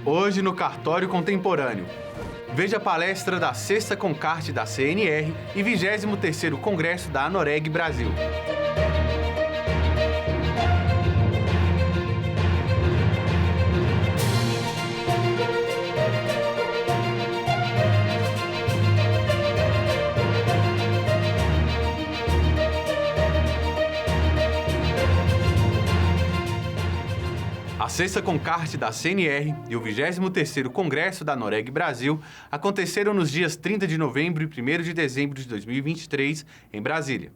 Hoje no Cartório Contemporâneo. Veja a palestra da 6ª Concarte da CNR e 23º Congresso da Anoreg Brasil. A 6ª Concarte da CNR e o 23º Congresso da Anoreg Brasil aconteceram nos dias 30 de novembro e 1º de dezembro de 2023, em Brasília.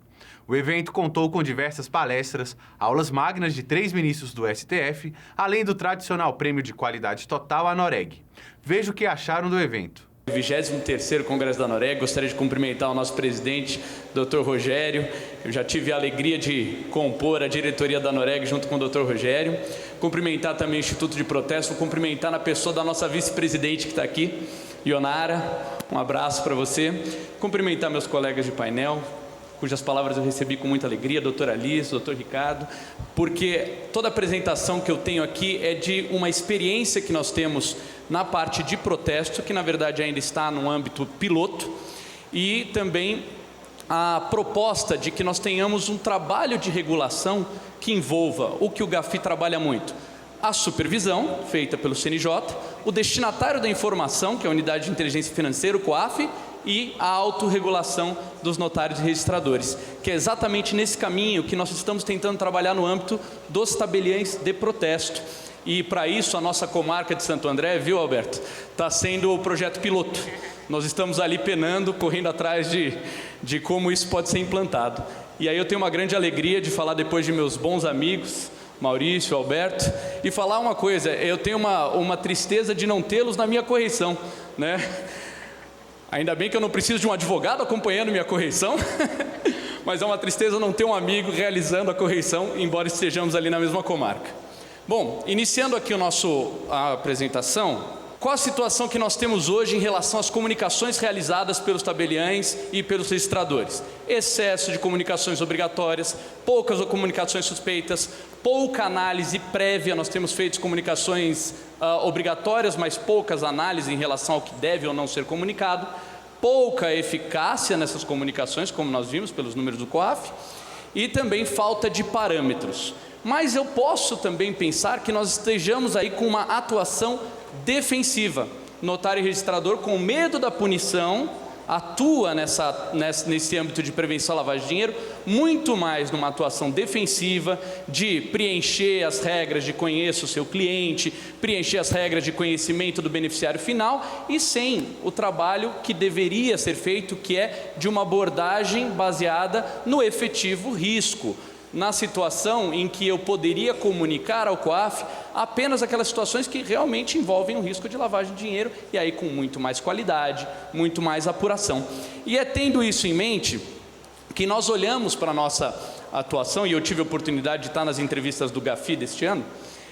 O evento contou com diversas palestras, aulas magnas de 3 ministros do STF, além do tradicional prêmio de qualidade total Anoreg. Veja o que acharam do evento. 23º Congresso da Anoreg, gostaria de cumprimentar o nosso presidente, Dr. Rogério. Eu já tive a alegria de compor a diretoria da Anoreg junto com o Dr. Rogério. Cumprimentar também o Instituto de Protesto, vou cumprimentar na pessoa da nossa vice-presidente que está aqui, Ionara, um abraço para você. Cumprimentar meus colegas de painel, cujas palavras eu recebi com muita alegria, doutora Alice, doutor Ricardo, porque toda a apresentação que eu tenho aqui é de uma experiência que nós temos na parte de protesto, que na verdade ainda está no âmbito piloto, e também a proposta de que nós tenhamos um trabalho de regulação que envolva o que o GAFI trabalha muito: a supervisão feita pelo CNJ, o destinatário da informação, que é a Unidade de Inteligência Financeira, o COAF, e a autorregulação dos notários e registradores, que é exatamente nesse caminho que nós estamos tentando trabalhar no âmbito dos tabeliães de protesto. E para isso a nossa comarca de Santo André, viu, Alberto, está sendo o projeto piloto. Nós estamos ali penando, correndo atrás de como isso pode ser implantado. E aí eu tenho uma grande alegria de falar depois de meus bons amigos, Maurício, Alberto, e falar uma coisa: eu tenho uma tristeza de não tê-los na minha correição, né? Ainda bem que eu não preciso de um advogado acompanhando minha correição, mas é uma tristeza não ter um amigo realizando a correição, embora estejamos ali na mesma comarca. Bom, iniciando aqui a apresentação, qual a situação que nós temos hoje em relação às comunicações realizadas pelos tabeliães e pelos registradores? Excesso de comunicações obrigatórias, poucas comunicações suspeitas, pouca análise prévia. Nós temos feito comunicações obrigatórias, mas poucas análises em relação ao que deve ou não ser comunicado, pouca eficácia nessas comunicações, como nós vimos pelos números do COAF, e também falta de parâmetros. Mas eu posso também pensar que nós estejamos aí com uma atuação defensiva. Notário e registrador, com medo da punição, atua nesse âmbito de prevenção à lavagem de dinheiro, muito mais numa atuação defensiva, de preencher as regras de conheça o seu cliente, preencher as regras de conhecimento do beneficiário final, e sem o trabalho que deveria ser feito, que é de uma abordagem baseada no efetivo risco. Na situação em que eu poderia comunicar ao COAF apenas aquelas situações que realmente envolvem um risco de lavagem de dinheiro, e aí com muito mais qualidade, muito mais apuração. E é tendo isso em mente que nós olhamos para a nossa atuação, e eu tive a oportunidade de estar nas entrevistas do GAFI deste ano,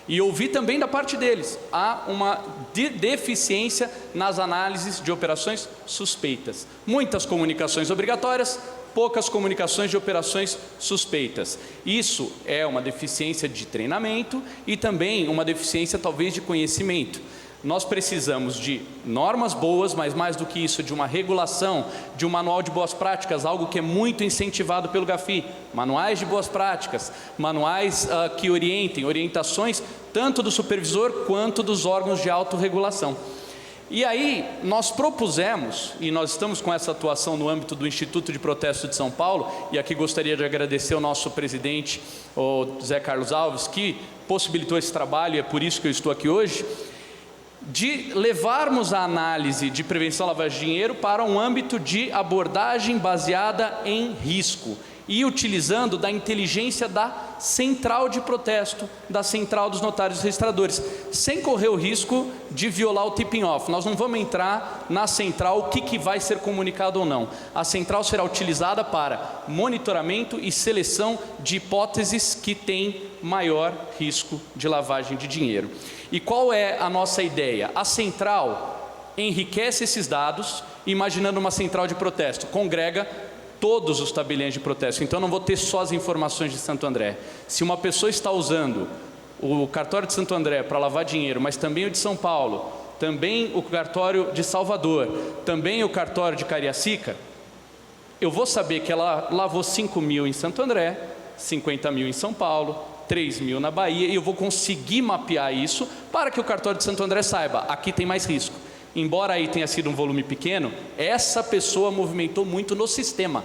e ouvi também da parte deles: há uma deficiência nas análises de operações suspeitas. Muitas comunicações obrigatórias, poucas comunicações de operações suspeitas. Isso é uma deficiência de treinamento e também uma deficiência talvez de conhecimento. Nós precisamos de normas boas, mas mais do que isso, de uma regulação, de um manual de boas práticas, algo que é muito incentivado pelo GAFI. Manuais de boas práticas, manuais que orientações tanto do supervisor quanto dos órgãos de autorregulação. E aí nós propusemos, e nós estamos com essa atuação no âmbito do Instituto de Protesto de São Paulo, e aqui gostaria de agradecer ao nosso presidente, o Zé Carlos Alves, que possibilitou esse trabalho, e é por isso que eu estou aqui hoje, de levarmos a análise de prevenção à lavagem de dinheiro para um âmbito de abordagem baseada em risco, e utilizando da inteligência da central de protesto, da central dos notários e registradores, sem correr o risco de violar o tipping off. Nós não vamos entrar na central o que vai ser comunicado ou não. A central será utilizada para monitoramento e seleção de hipóteses que têm maior risco de lavagem de dinheiro. E qual é a nossa ideia? A central enriquece esses dados, imaginando uma central de protesto, congrega todos os tabeliães de protesto. Então não vou ter só as informações de Santo André. Se uma pessoa está usando o cartório de Santo André para lavar dinheiro, mas também o de São Paulo, também o cartório de Salvador, também o cartório de Cariacica, eu vou saber que ela lavou 5 mil em Santo André, 50 mil em São Paulo, 3 mil na Bahia, e eu vou conseguir mapear isso para que o cartório de Santo André saiba, aqui tem mais risco. Embora aí tenha sido um volume pequeno, essa pessoa movimentou muito no sistema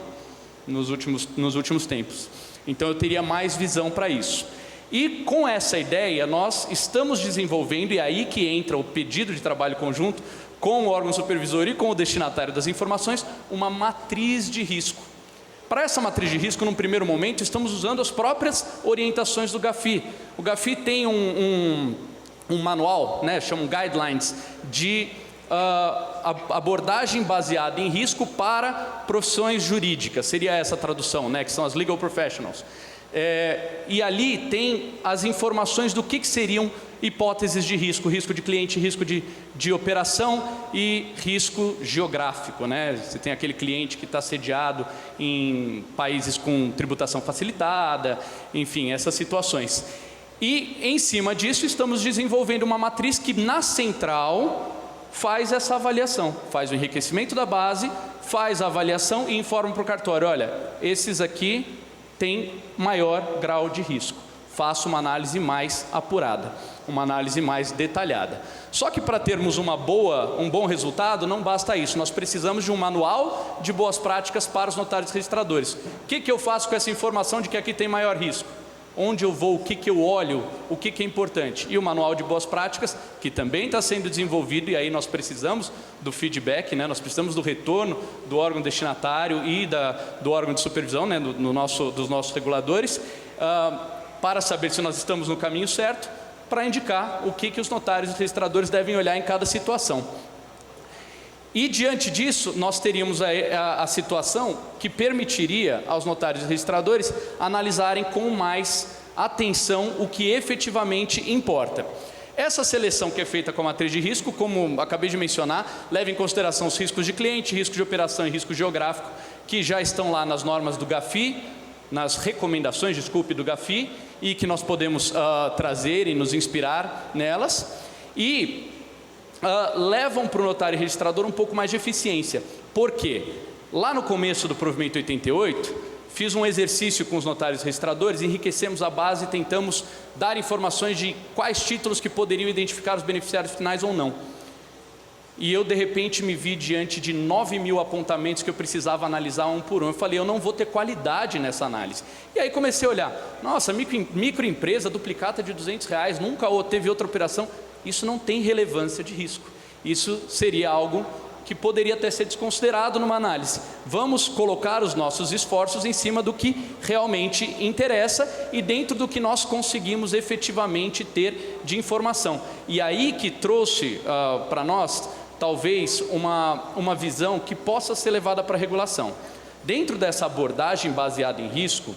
nos últimos tempos. Então eu teria mais visão para isso. E com essa ideia, nós estamos desenvolvendo, e é aí que entra o pedido de trabalho conjunto com o órgão supervisor e com o destinatário das informações, uma matriz de risco. Para essa matriz de risco, num primeiro momento, estamos usando as próprias orientações do GAFI. O GAFI tem um manual, né, chamam guidelines, de abordagem baseada em risco para profissões jurídicas, seria essa a tradução, né, que são as legal professionals. E ali tem as informações do que seriam hipóteses de risco, risco de cliente, risco de operação e risco geográfico, né? Você tem aquele cliente que está sediado em países com tributação facilitada, enfim, essas situações. E em cima disso estamos desenvolvendo uma matriz que na central faz essa avaliação, faz o enriquecimento da base, faz a avaliação e informa para o cartório, olha, esses aqui têm maior grau de risco, faça uma análise mais apurada, uma análise mais detalhada. Só que para termos um bom resultado, não basta isso, nós precisamos de um manual de boas práticas para os notários registradores. O que eu faço com essa informação de que aqui tem maior risco? Onde eu vou, o que eu olho, o que é importante? E o manual de boas práticas, que também está sendo desenvolvido, e aí nós precisamos do feedback, né? Nós precisamos do retorno do órgão destinatário e do órgão de supervisão, né? dos nossos reguladores, para saber se nós estamos no caminho certo, para indicar o que os notários e registradores devem olhar em cada situação. E diante disso, nós teríamos a situação que permitiria aos notários e registradores analisarem com mais atenção o que efetivamente importa. Essa seleção que é feita com a matriz de risco, como acabei de mencionar, leva em consideração os riscos de cliente, risco de operação e risco geográfico, que já estão lá nas normas do GAFI, nas recomendações, do GAFI, e que nós podemos trazer e nos inspirar nelas, e levam para o notário e registrador um pouco mais de eficiência. Por quê? Lá no começo do provimento 88, fiz um exercício com os notários e registradores, enriquecemos a base e tentamos dar informações de quais títulos que poderiam identificar os beneficiários finais ou não. E eu de repente me vi diante de 9 mil apontamentos que eu precisava analisar um por um. Eu falei, eu não vou ter qualidade nessa análise. E aí comecei a olhar, nossa, microempresa, duplicata de R$200, nunca teve outra operação. Isso não tem relevância de risco. Isso seria algo que poderia até ser desconsiderado numa análise. Vamos colocar os nossos esforços em cima do que realmente interessa e dentro do que nós conseguimos efetivamente ter de informação. E aí que trouxe para nós, talvez, uma visão que possa ser levada para a regulação. Dentro dessa abordagem baseada em risco,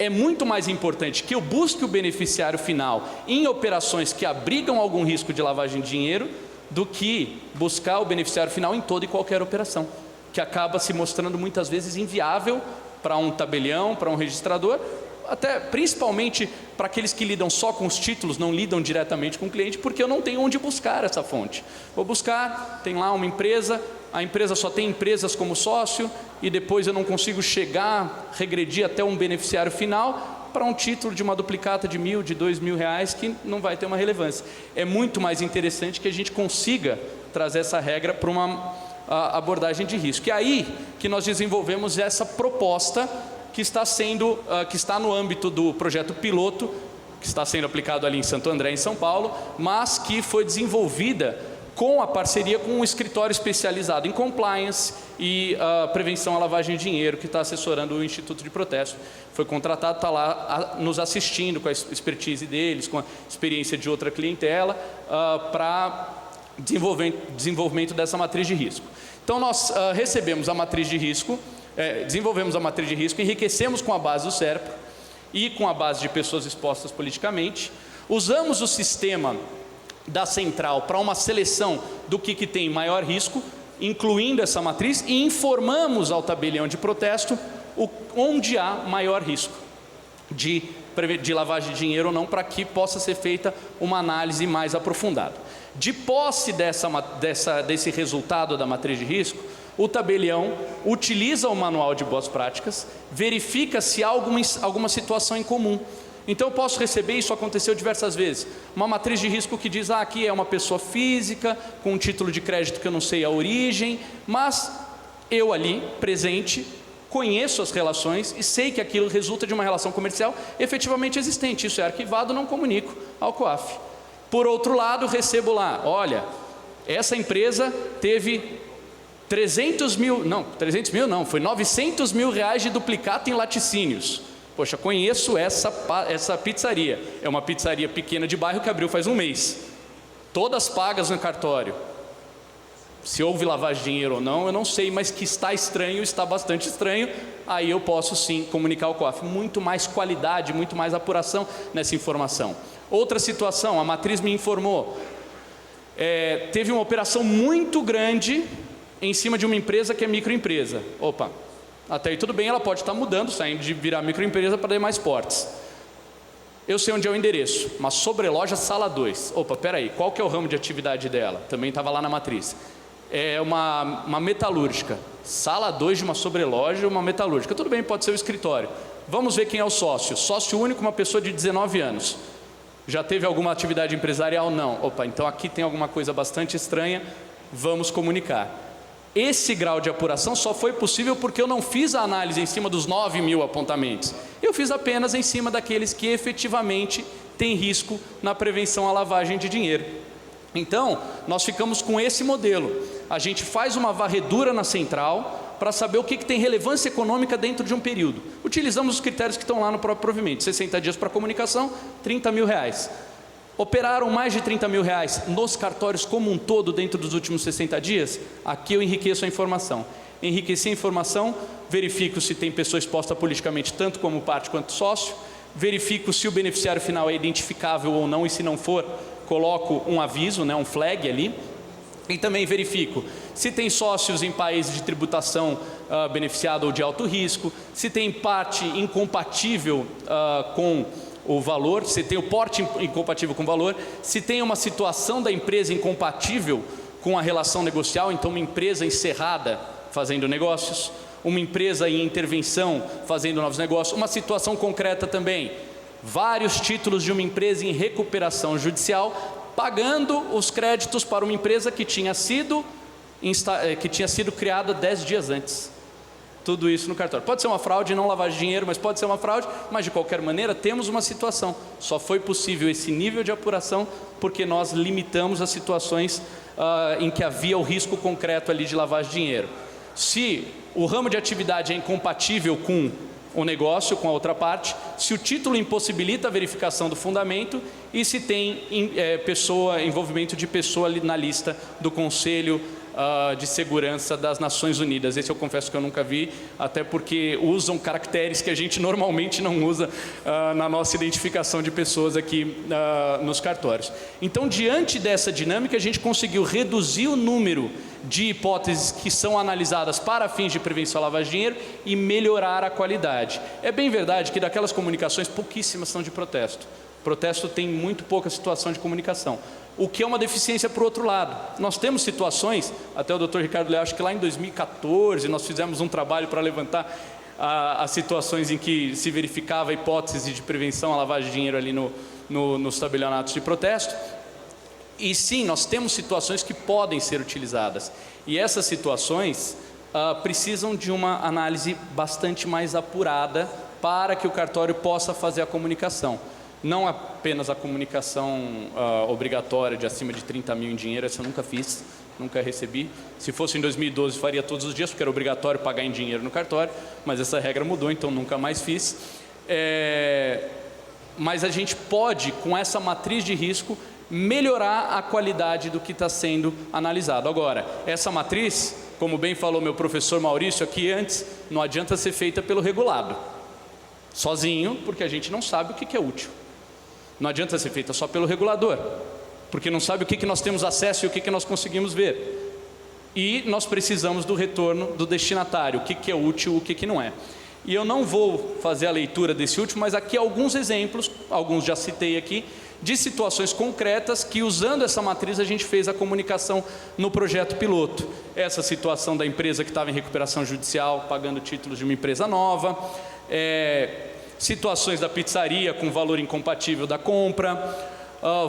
é muito mais importante que eu busque o beneficiário final em operações que abrigam algum risco de lavagem de dinheiro do que buscar o beneficiário final em toda e qualquer operação, que acaba se mostrando muitas vezes inviável para um tabelião, para um registrador, até principalmente para aqueles que lidam só com os títulos, não lidam diretamente com o cliente, porque eu não tenho onde buscar essa fonte. Vou buscar, tem lá uma empresa, a empresa só tem empresas como sócio e depois eu não consigo regredir até um beneficiário final para um título de uma duplicata de R$1.000, de R$2.000 que não vai ter uma relevância. É muito mais interessante que a gente consiga trazer essa regra para uma abordagem de risco. E aí que nós desenvolvemos essa proposta que está no âmbito do projeto piloto, que está sendo aplicado ali em Santo André, em São Paulo, mas que foi desenvolvida com a parceria com um escritório especializado em compliance e prevenção à lavagem de dinheiro, que está assessorando o Instituto de Protesto. Foi contratado, está lá nos assistindo com a expertise deles, com a experiência de outra clientela, para desenvolvimento dessa matriz de risco. Então nós recebemos a matriz de risco, desenvolvemos a matriz de risco, enriquecemos com a base do SERPRO e com a base de pessoas expostas politicamente, usamos o sistema da central para uma seleção do que tem maior risco, incluindo essa matriz, e informamos ao tabelião de protesto onde há maior risco. de lavagem de dinheiro ou não, para que possa ser feita uma análise mais aprofundada. De posse desse resultado da matriz de risco, o tabelião utiliza o manual de boas práticas, verifica se há alguma situação em comum. Então eu posso receber, isso aconteceu diversas vezes, uma matriz de risco que diz, aqui é uma pessoa física, com um título de crédito que eu não sei a origem, mas eu ali, presente, conheço as relações e sei que aquilo resulta de uma relação comercial efetivamente existente. Isso é arquivado, não comunico ao COAF. Por outro lado, recebo lá, olha, essa empresa teve 900 mil reais de duplicata em laticínios. Poxa, conheço essa pizzaria. É uma pizzaria pequena de bairro que abriu faz um mês. Todas pagas no cartório. Se houve lavagem de dinheiro ou não, eu não sei, mas que está estranho, está bastante estranho, aí eu posso sim comunicar ao COAF. Muito mais qualidade, muito mais apuração nessa informação. Outra situação, a matriz me informou, teve uma operação muito grande em cima de uma empresa que é microempresa. Opa, até aí tudo bem, ela pode estar mudando, saindo de virar microempresa para demais portes. Eu sei onde é o endereço, uma sobreloja Sala 2. Opa, peraí, qual que é o ramo de atividade dela? Também estava lá na matriz. É uma metalúrgica, Sala 2 de uma sobreloja, uma metalúrgica. Tudo bem, pode ser o escritório. Vamos ver quem é o sócio. Sócio único, uma pessoa de 19 anos. Já teve alguma atividade empresarial? Não. Opa, então aqui tem alguma coisa bastante estranha, vamos comunicar. Esse grau de apuração só foi possível porque eu não fiz a análise em cima dos 9 mil apontamentos. Eu fiz apenas em cima daqueles que efetivamente têm risco na prevenção à lavagem de dinheiro. Então, nós ficamos com esse modelo. A gente faz uma varredura na central para saber o que tem relevância econômica dentro de um período. Utilizamos os critérios que estão lá no próprio provimento. 60 dias para comunicação, 30 mil reais. Operaram mais de 30 mil reais nos cartórios como um todo dentro dos últimos 60 dias? Aqui eu enriqueço a informação. Enriqueci a informação, verifico se tem pessoa exposta politicamente, tanto como parte quanto sócio, verifico se o beneficiário final é identificável ou não, e se não for, coloco um aviso, um flag ali, e também verifico se tem sócios em países de tributação beneficiada ou de alto risco, se tem parte incompatível com o valor, se tem o porte incompatível com o valor, se tem uma situação da empresa incompatível com a relação negocial, então uma empresa encerrada fazendo negócios, uma empresa em intervenção fazendo novos negócios, uma situação concreta também, vários títulos de uma empresa em recuperação judicial, pagando os créditos para uma empresa que tinha sido criada 10 dias antes. Tudo isso no cartório. Pode ser uma fraude, não lavagem de dinheiro, mas pode ser uma fraude, mas de qualquer maneira temos uma situação. Só foi possível esse nível de apuração porque nós limitamos as situações em que havia o risco concreto ali de lavagem de dinheiro. Se o ramo de atividade é incompatível com o negócio, com a outra parte, se o título impossibilita a verificação do fundamento e se tem envolvimento de pessoa ali na lista do Conselho de Segurança das Nações Unidas. Esse eu confesso que eu nunca vi, até porque usam caracteres que a gente normalmente não usa na nossa identificação de pessoas aqui nos cartórios. Então, diante dessa dinâmica, a gente conseguiu reduzir o número de hipóteses que são analisadas para fins de prevenção à lavagem de dinheiro e melhorar a qualidade. É bem verdade que daquelas comunicações, pouquíssimas são de protesto. Protesto tem muito pouca situação de comunicação, o que é uma deficiência por outro lado. Nós temos situações, até o Dr. Ricardo Leal, acho que lá em 2014 nós fizemos um trabalho para levantar as situações em que se verificava a hipótese de prevenção à lavagem de dinheiro ali nos tabelionatos de protesto. E sim, nós temos situações que podem ser utilizadas. E essas situações precisam de uma análise bastante mais apurada para que o cartório possa fazer a comunicação. Não apenas a comunicação obrigatória de acima de 30 mil em dinheiro, essa eu nunca fiz, nunca recebi. Se fosse em 2012 faria todos os dias, porque era obrigatório pagar em dinheiro no cartório, mas essa regra mudou, então nunca mais fiz. Mas a gente pode, com essa matriz de risco, melhorar a qualidade do que está sendo analisado. Agora, essa matriz, como bem falou meu professor Maurício aqui antes, não adianta ser feita pelo regulado, sozinho, porque a gente não sabe o que é útil. Não adianta ser feita só pelo regulador, porque não sabe o que nós temos acesso e o que nós conseguimos ver. E nós precisamos do retorno do destinatário, o que é útil, o que não é. E eu não vou fazer a leitura desse último, mas aqui alguns exemplos, alguns já citei aqui, de situações concretas que, usando essa matriz, a gente fez a comunicação no projeto piloto. Essa situação da empresa que estava em recuperação judicial, pagando títulos de uma empresa nova, situações da pizzaria com valor incompatível da compra,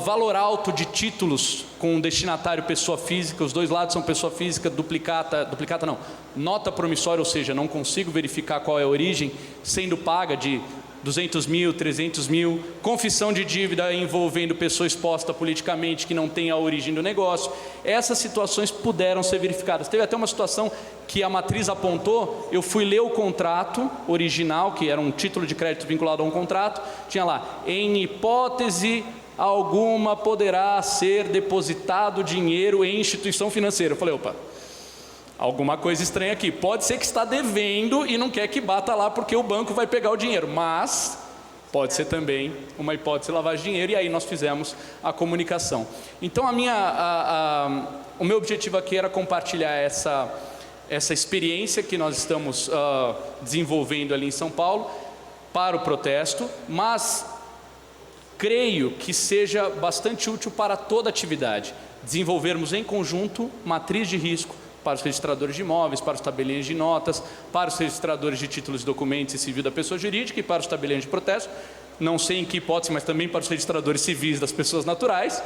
valor alto de títulos com destinatário pessoa física, os dois lados são pessoa física, duplicata não, nota promissória, ou seja, não consigo verificar qual é a origem, sendo paga de 200 mil, 300 mil, confissão de dívida envolvendo pessoa exposta politicamente que não tem a origem do negócio. Essas situações puderam ser verificadas. Teve até uma situação que a matriz apontou, eu fui ler o contrato original, que era um título de crédito vinculado a um contrato, tinha lá, em hipótese alguma poderá ser depositado dinheiro em instituição financeira. Eu falei, opa, alguma coisa estranha aqui. Pode ser que está devendo e não quer que bata lá porque o banco vai pegar o dinheiro, mas pode ser também uma hipótese de lavagem de dinheiro, e aí nós fizemos a comunicação. Então o meu objetivo aqui era compartilhar essa experiência que nós estamos desenvolvendo ali em São Paulo para o protesto, mas creio que seja bastante útil para toda atividade, desenvolvermos em conjunto matriz de risco para os registradores de imóveis, para os tabeliões de notas, para os registradores de títulos e documentos e civil da pessoa jurídica e para os tabeliões de protesto, não sei em que hipótese, mas também para os registradores civis das pessoas naturais,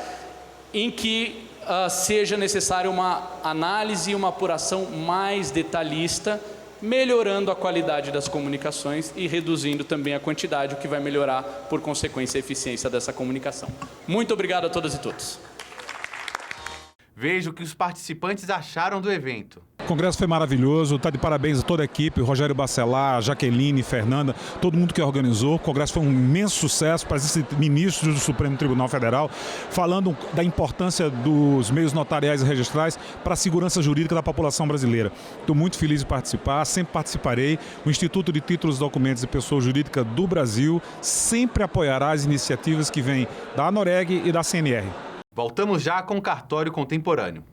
em que seja necessária uma análise e uma apuração mais detalhista, melhorando a qualidade das comunicações e reduzindo também a quantidade, o que vai melhorar, por consequência, a eficiência dessa comunicação. Muito obrigado a todas e todos. Veja o que os participantes acharam do evento. O congresso foi maravilhoso, está de parabéns a toda a equipe, Rogério Bacelar, Jaqueline, Fernanda, todo mundo que organizou. O congresso foi um imenso sucesso, presença de ministros do Supremo Tribunal Federal, falando da importância dos meios notariais e registrais para a segurança jurídica da população brasileira. Estou muito feliz de participar, sempre participarei. O Instituto de Títulos, Documentos e Pessoa Jurídica do Brasil sempre apoiará as iniciativas que vêm da ANOREG e da CNR. Voltamos já com o cartório contemporâneo.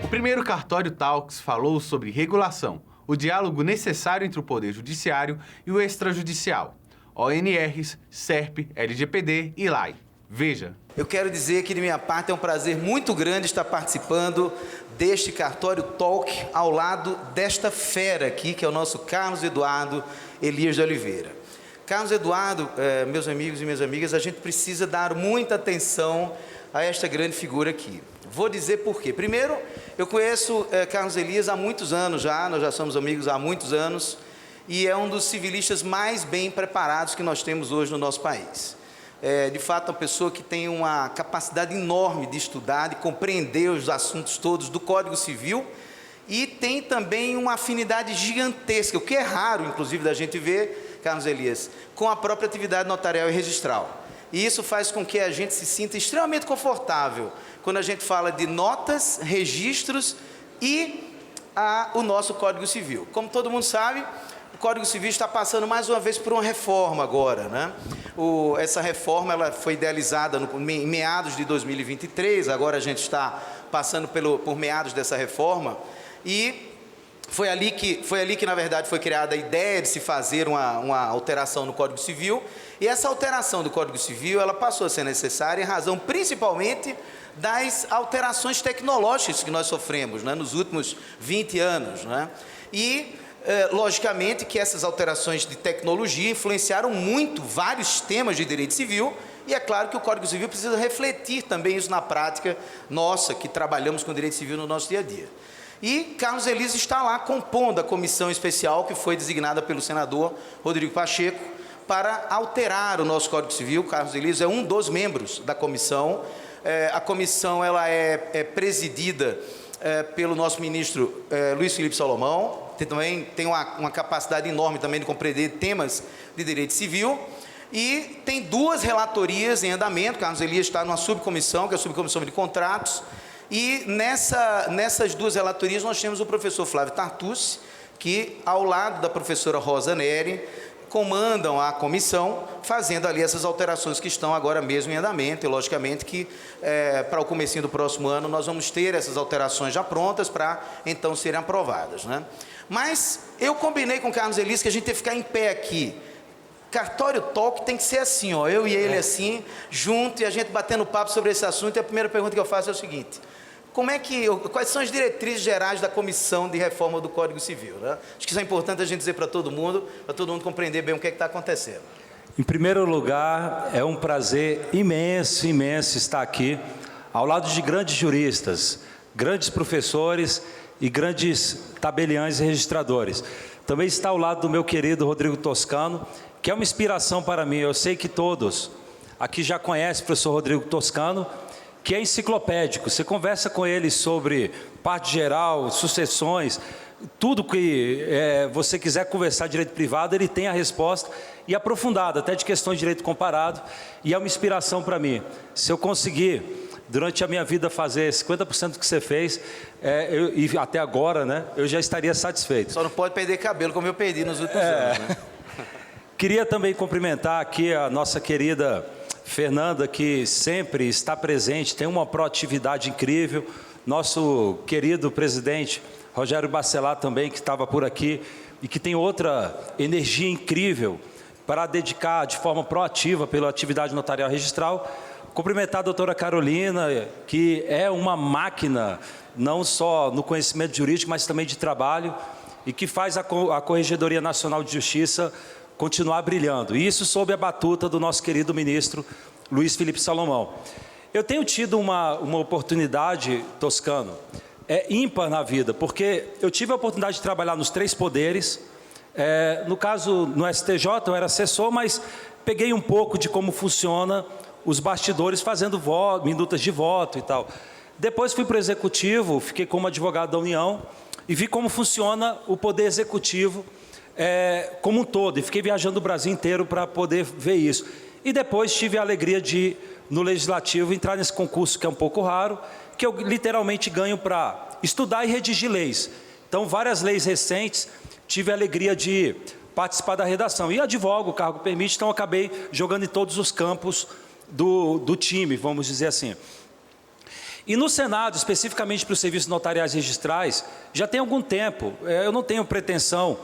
O primeiro Cartório Talks falou sobre regulação, o diálogo necessário entre o Poder Judiciário e o extrajudicial, ONRs, SERP, LGPD e LAI. Veja. Eu quero dizer que, de minha parte, é um prazer muito grande estar participando deste Cartório Talk ao lado desta fera aqui, que é o nosso Carlos Eduardo Elias de Oliveira. Carlos Eduardo, meus amigos e minhas amigas, a gente precisa dar muita atenção a esta grande figura aqui. Vou dizer por quê. Primeiro, eu conheço Carlos Elias há muitos anos já, nós já somos amigos há muitos anos, e é um dos civilistas mais bem preparados que nós temos hoje no nosso país. De fato, uma pessoa que tem uma capacidade enorme de estudar, de compreender os assuntos todos do Código Civil, e tem também uma afinidade gigantesca, o que é raro, inclusive, da gente ver, Carlos Elias, com a própria atividade notarial e registral. E isso faz com que a gente se sinta extremamente confortável quando a gente fala de notas, registros e o nosso Código Civil. Como todo mundo sabe, o Código Civil está passando mais uma vez por uma reforma agora, né? Essa reforma ela foi idealizada em meados de 2023, agora a gente está passando por meados dessa reforma, e foi ali que na verdade foi criada a ideia de se fazer uma alteração no Código Civil, e essa alteração do Código Civil ela passou a ser necessária em razão principalmente das alterações tecnológicas que nós sofremos, né, nos últimos 20 anos, né? E logicamente que essas alterações de tecnologia influenciaram muito vários temas de direito civil, e é claro que o Código Civil precisa refletir também isso na prática nossa, que trabalhamos com direito civil no nosso dia a dia. E Carlos Elias está lá compondo a comissão especial que foi designada pelo senador Rodrigo Pacheco para alterar o nosso Código Civil. Carlos Elias é um dos membros da comissão. A comissão ela é presidida pelo nosso ministro Luiz Felipe Salomão, também tem uma capacidade enorme também de compreender temas de direito civil, e tem duas relatorias em andamento. Carlos Elias está numa subcomissão, que é a subcomissão de contratos, e nessas duas relatorias nós temos o professor Flávio Tartucci, que ao lado da professora Rosa Neri, comandam a comissão, fazendo ali essas alterações que estão agora mesmo em andamento, e logicamente que para o comecinho do próximo ano nós vamos ter essas alterações já prontas para então serem aprovadas, né? Mas eu combinei com o Carlos Elias que a gente tem que ficar em pé aqui. Cartório Talk tem que ser assim, ó, eu e ele assim, junto, e a gente batendo papo sobre esse assunto. E a primeira pergunta que eu faço é o seguinte: quais são as diretrizes gerais da Comissão de Reforma do Código Civil, né? Acho que isso é importante a gente dizer para todo mundo compreender bem o que está acontecendo. Em primeiro lugar, é um prazer imenso, imenso estar aqui, ao lado de grandes juristas, grandes professores e grandes tabeliães e registradores. Também está ao lado do meu querido Rodrigo Toscano, que é uma inspiração para mim. Eu sei que todos aqui já conhecem o professor Rodrigo Toscano, que é enciclopédico. Você conversa com ele sobre parte geral, sucessões, tudo que você quiser conversar de direito privado, ele tem a resposta, e aprofundada, até de questões de direito comparado, e é uma inspiração para mim. Se eu conseguir, durante a minha vida, fazer 50% do que você fez, e até agora, né, eu já estaria satisfeito. Só não pode perder cabelo como eu perdi nos últimos anos, né? Queria também cumprimentar aqui a nossa querida Fernanda, que sempre está presente, tem uma proatividade incrível. Nosso querido presidente Rogério Bacelar também, que estava por aqui e que tem outra energia incrível para dedicar de forma proativa pela atividade notarial registral. Cumprimentar a doutora Carolina, que é uma máquina, não só no conhecimento jurídico, mas também de trabalho, e que faz a Corregedoria Nacional de Justiça continuar brilhando. E isso sob a batuta do nosso querido ministro Luiz Felipe Salomão. Eu tenho tido uma oportunidade, Toscano, ímpar na vida, porque eu tive a oportunidade de trabalhar nos 3 poderes. No caso, no STJ, eu era assessor, mas peguei um pouco de como funciona os bastidores fazendo minutas de voto e tal. Depois fui para o Executivo, fiquei como advogado da União e vi como funciona o Poder Executivo como um todo, e fiquei viajando o Brasil inteiro para poder ver isso. E depois tive a alegria de, no Legislativo, entrar nesse concurso que é um pouco raro, que eu literalmente ganho para estudar e redigir leis. Então, várias leis recentes, tive a alegria de participar da redação. E advogo, o cargo permite, então acabei jogando em todos os campos do time, vamos dizer assim. E no Senado, especificamente para os serviços notariais registrais, já tem algum tempo, eu não tenho pretensão,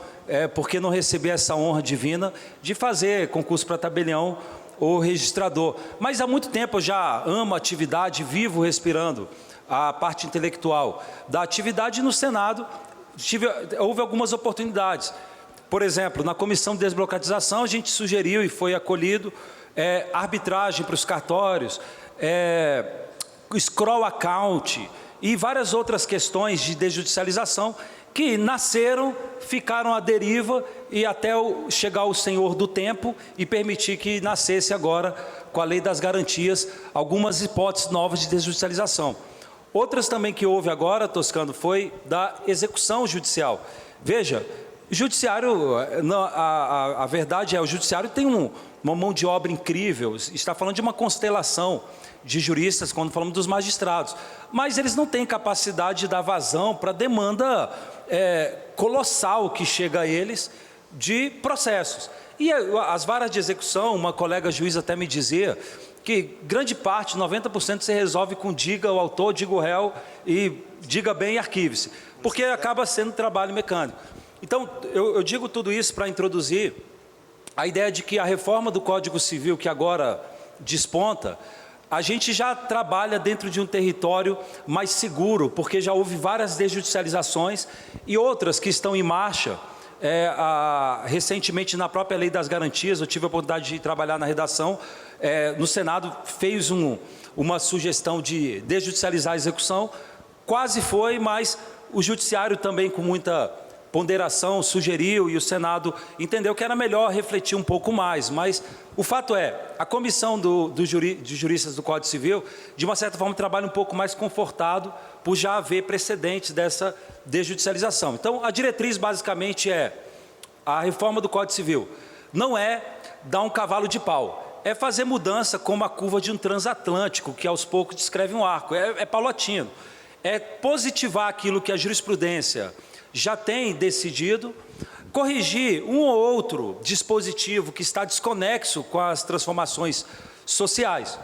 porque não recebi essa honra divina, de fazer concurso para tabelião ou registrador. Mas há muito tempo eu já amo a atividade, vivo respirando a parte intelectual da atividade. No Senado houve algumas oportunidades. Por exemplo, na Comissão de Desburocratização, a gente sugeriu e foi acolhido arbitragem para os cartórios, scroll account e várias outras questões de desjudicialização que nasceram, ficaram à deriva e até chegar o senhor do tempo e permitir que nascesse agora, com a lei das garantias, algumas hipóteses novas de desjudicialização. Outras também que houve agora, Toscano, foi da execução judicial. Veja, o judiciário, a verdade o judiciário tem uma mão de obra incrível, está falando de uma constelação de juristas quando falamos dos magistrados, mas eles não têm capacidade de dar vazão para a demanda colossal que chega a eles de processos. E as varas de execução, uma colega juiz até me dizia que grande parte, 90%, se resolve com diga o autor, diga o réu e diga bem e arquive-se, porque acaba sendo trabalho mecânico. Então, eu digo tudo isso para introduzir a ideia de que a reforma do Código Civil que agora desponta, a gente já trabalha dentro de um território mais seguro, porque já houve várias desjudicializações e outras que estão em marcha. Recentemente, na própria Lei das Garantias, eu tive a oportunidade de trabalhar na redação, no Senado fez uma sugestão de desjudicializar a execução, quase foi, mas o Judiciário também, com muita ponderação, sugeriu, e o Senado entendeu que era melhor refletir um pouco mais. Mas o fato a Comissão de Juristas do Código Civil, de uma certa forma, trabalha um pouco mais confortado por já haver precedentes dessa desjudicialização. Então, a diretriz basicamente a reforma do Código Civil não dar um cavalo de pau, é fazer mudança como a curva de um transatlântico, que aos poucos descreve um arco, é paulatino, é positivar aquilo que a jurisprudência já tem decidido, corrigir um ou outro dispositivo que está desconexo com as transformações sociais.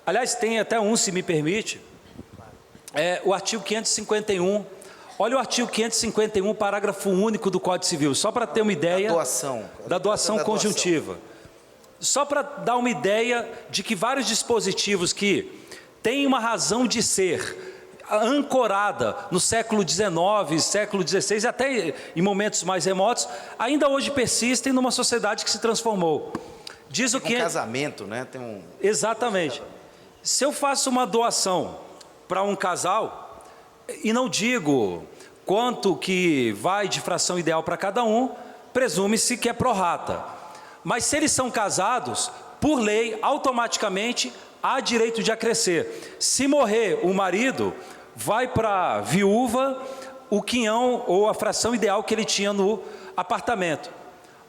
Aliás, tem até um, se me permite, o artigo 551. Olha o artigo 551, parágrafo único do Código Civil, só para ter uma ideia da doação conjuntiva. Só para dar uma ideia de que vários dispositivos que têm uma razão de ser ancorada no século XIX, século XVI e até em momentos mais remotos, ainda hoje persistem numa sociedade que se transformou. Diz o que... casamento, né? Exatamente. Se eu faço uma doação para um casal, e não digo quanto que vai de fração ideal para cada um, presume-se que é pró rata. Mas se eles são casados, por lei, automaticamente há direito de acrescer. Se morrer o marido, vai para a viúva o quinhão ou a fração ideal que ele tinha no apartamento.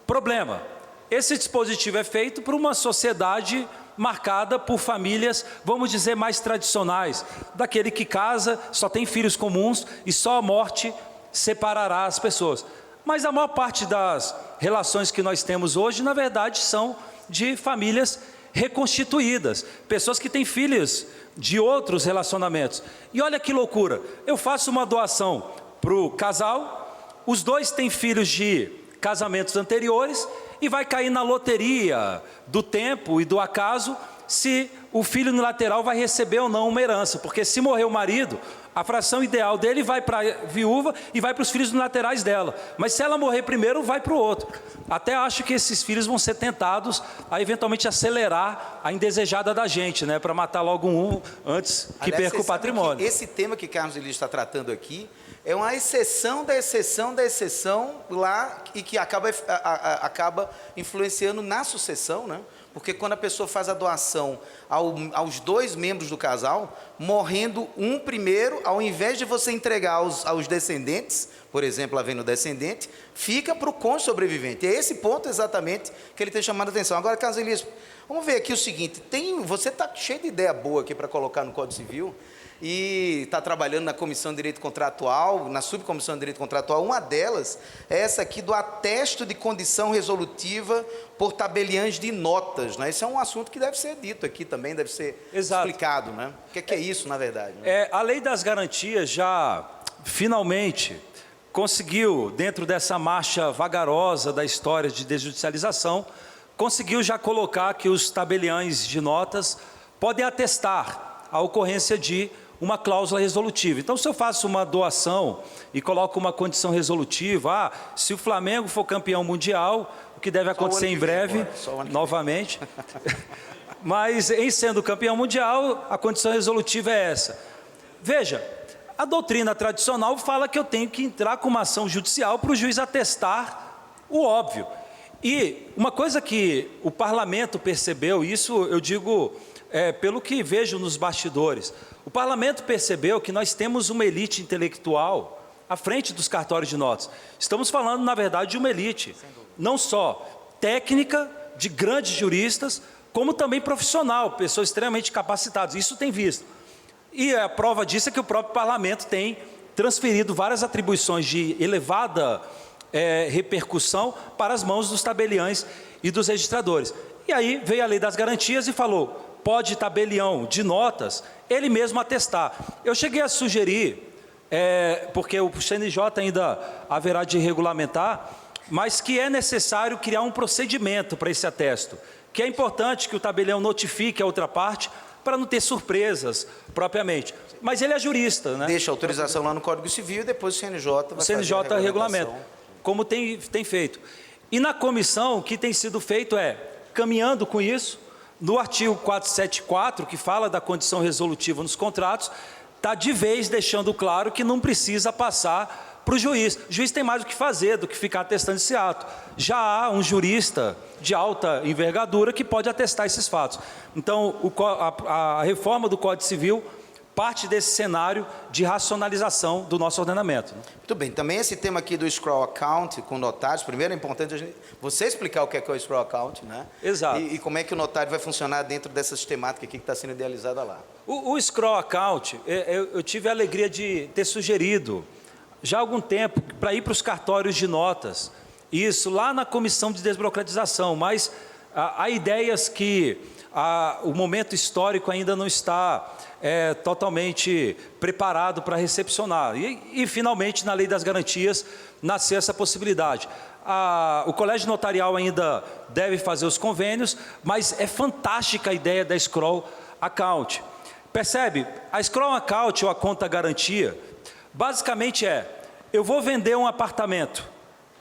Problema: esse dispositivo é feito por uma sociedade marcada por famílias, vamos dizer, mais tradicionais, daquele que casa, só tem filhos comuns e só a morte separará as pessoas. Mas a maior parte das relações que nós temos hoje, na verdade, são de famílias reconstituídas, pessoas que têm filhos de outros relacionamentos. E olha que loucura, eu faço uma doação para o casal, os dois têm filhos de casamentos anteriores e vai cair na loteria do tempo e do acaso se o filho unilateral vai receber ou não uma herança, porque se morrer o marido, a fração ideal dele vai para a viúva e vai para os filhos unilaterais dela, mas se ela morrer primeiro, vai para o outro. Até acho que esses filhos vão ser tentados a eventualmente acelerar a indesejada da gente, né, para matar logo um antes que perca o patrimônio. Esse tema que Carlos Elias está tratando aqui é uma exceção da exceção da exceção lá e que acaba influenciando na sucessão, né? Porque quando a pessoa faz a doação aos dois membros do casal, morrendo um primeiro, ao invés de você entregar aos descendentes, por exemplo, lá vem no descendente, fica para o cônjuge sobrevivente. É esse ponto exatamente que ele tem chamado a atenção. Agora, Carlos Elias, vamos ver aqui o seguinte, você está cheio de ideia boa aqui para colocar no Código Civil, e está trabalhando na Comissão de Direito Contratual, na Subcomissão de Direito Contratual. Uma delas é essa aqui do atesto de condição resolutiva por tabeliães de notas, né? Esse é um assunto que deve ser dito aqui também, deve ser explicado, né? O que é isso, na verdade? Né? A Lei das Garantias já, finalmente, conseguiu, dentro dessa marcha vagarosa da história de desjudicialização, conseguiu já colocar que os tabeliães de notas podem atestar a ocorrência de uma cláusula resolutiva. Então, se eu faço uma doação e coloco uma condição resolutiva, se o Flamengo for campeão mundial, o que deve acontecer em breve, novamente, mas em sendo campeão mundial, a condição resolutiva é essa. Veja, a doutrina tradicional fala que eu tenho que entrar com uma ação judicial para o juiz atestar o óbvio. E uma coisa que o parlamento percebeu, isso eu digo pelo que vejo nos bastidores, o parlamento percebeu que nós temos uma elite intelectual à frente dos cartórios de notas. Estamos falando, na verdade, de uma elite, não só técnica, de grandes juristas, como também profissional, pessoas extremamente capacitadas. Isso tem visto. E a prova disso é que o próprio parlamento tem transferido várias atribuições de elevada repercussão para as mãos dos tabeliães e dos registradores. E aí veio a Lei das Garantias e falou, pode tabelião de notas, ele mesmo atestar. Eu cheguei a sugerir, porque o CNJ ainda haverá de regulamentar, mas que é necessário criar um procedimento para esse atesto, que é importante que o tabelião notifique a outra parte, para não ter surpresas propriamente. Mas ele é jurista, né? Deixa a autorização lá no Código Civil e depois o CNJ vai fazer a regulamentação. Regulamenta, como tem feito. E na comissão, o que tem sido feito caminhando com isso, no artigo 474, que fala da condição resolutiva nos contratos, está de vez deixando claro que não precisa passar para o juiz. O juiz tem mais o que fazer do que ficar atestando esse ato. Já há um jurista de alta envergadura que pode atestar esses fatos. Então, a reforma do Código Civil parte desse cenário de racionalização do nosso ordenamento. Muito bem, também esse tema aqui do escrow account com notários, primeiro é importante você explicar o que é o escrow account, né? Exato. E como é que o notário vai funcionar dentro dessa sistemática aqui que está sendo idealizada lá. O escrow account, eu tive a alegria de ter sugerido já há algum tempo para ir para os cartórios de notas isso lá na comissão de desburocratização, mas há ideias que o momento histórico ainda não está totalmente preparado para recepcionar. E, finalmente, na Lei das Garantias, nasceu essa possibilidade. O Colégio Notarial ainda deve fazer os convênios, mas é fantástica a ideia da Scroll Account. Percebe? A Scroll Account, ou a conta garantia, basicamente eu vou vender um apartamento.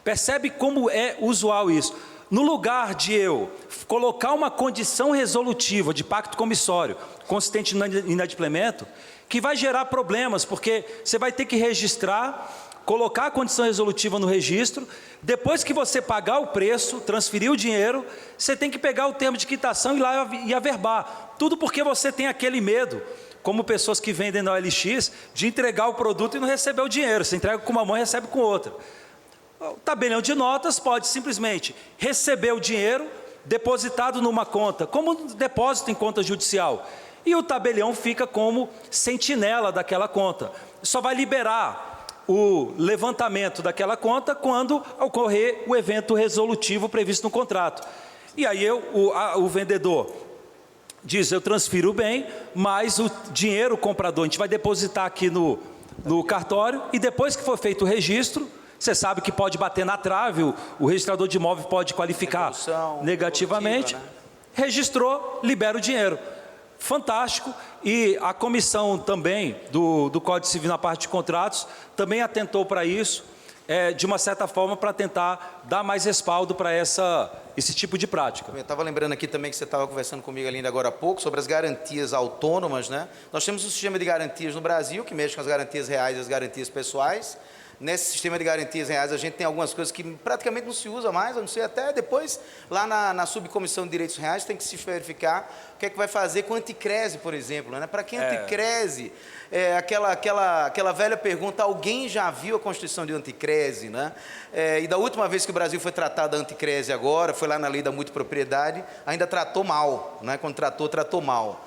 Percebe como é usual isso? No lugar de eu colocar uma condição resolutiva de pacto comissório consistente no inadimplemento, que vai gerar problemas, porque você vai ter que registrar, colocar a condição resolutiva no registro, depois que você pagar o preço, transferir o dinheiro, você tem que pegar o termo de quitação e ir lá e averbar. Tudo porque você tem aquele medo, como pessoas que vendem na OLX, de entregar o produto e não receber o dinheiro. Você entrega com uma mão e recebe com outra. O tabelião de notas pode simplesmente receber o dinheiro depositado numa conta, como depósito em conta judicial, e o tabelião fica como sentinela daquela conta. Só vai liberar o levantamento daquela conta quando ocorrer o evento resolutivo previsto no contrato. E aí o vendedor diz: eu transfiro o bem, mas o dinheiro, o comprador, a gente vai depositar aqui no cartório, e depois que for feito o registro, você sabe que pode bater na trave, o registrador de imóvel pode qualificar negativamente, né? Registrou, libera o dinheiro. Fantástico. E a comissão também do Código Civil na parte de contratos também atentou para isso, de uma certa forma, para tentar dar mais respaldo para esse tipo de prática. Eu estava lembrando aqui também que você estava conversando comigo ali ainda agora há pouco sobre as garantias autônomas, né? Nós temos um sistema de garantias no Brasil que mexe com as garantias reais e as garantias pessoais. Nesse sistema de garantias reais, a gente tem algumas coisas que praticamente não se usa mais, a não ser até depois, lá na subcomissão de direitos reais, tem que se verificar o que é que vai fazer com anticrese, por exemplo, né? Para que anticrese? Aquela velha pergunta: alguém já viu a Constituição de anticrese, né? E da última vez que o Brasil foi tratado da anticrese agora, foi lá na lei da multipropriedade, ainda tratou mal, né? Quando tratou mal.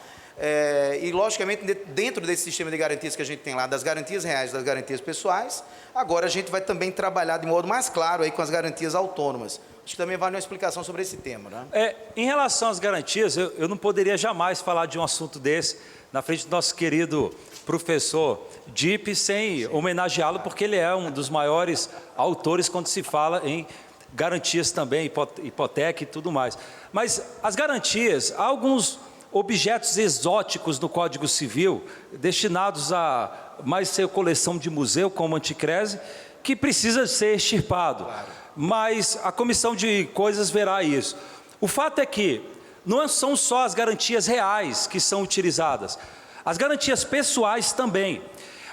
E logicamente dentro desse sistema de garantias que a gente tem lá, das garantias reais e das garantias pessoais, agora a gente vai também trabalhar de modo mais claro aí com as garantias autônomas. Acho que também vale uma explicação sobre esse tema, né? Em relação às garantias, eu não poderia jamais falar de um assunto desse na frente do nosso querido professor Dipp sem homenageá-lo, porque ele é um dos maiores autores quando se fala em garantias também, hipoteca e tudo mais. Mas as garantias, há alguns objetos exóticos no Código Civil, destinados a mais ser coleção de museu, como anticrese, que precisa ser extirpado. Claro. Mas a comissão de coisas verá isso. O fato é que não são só as garantias reais que são utilizadas, as garantias pessoais também.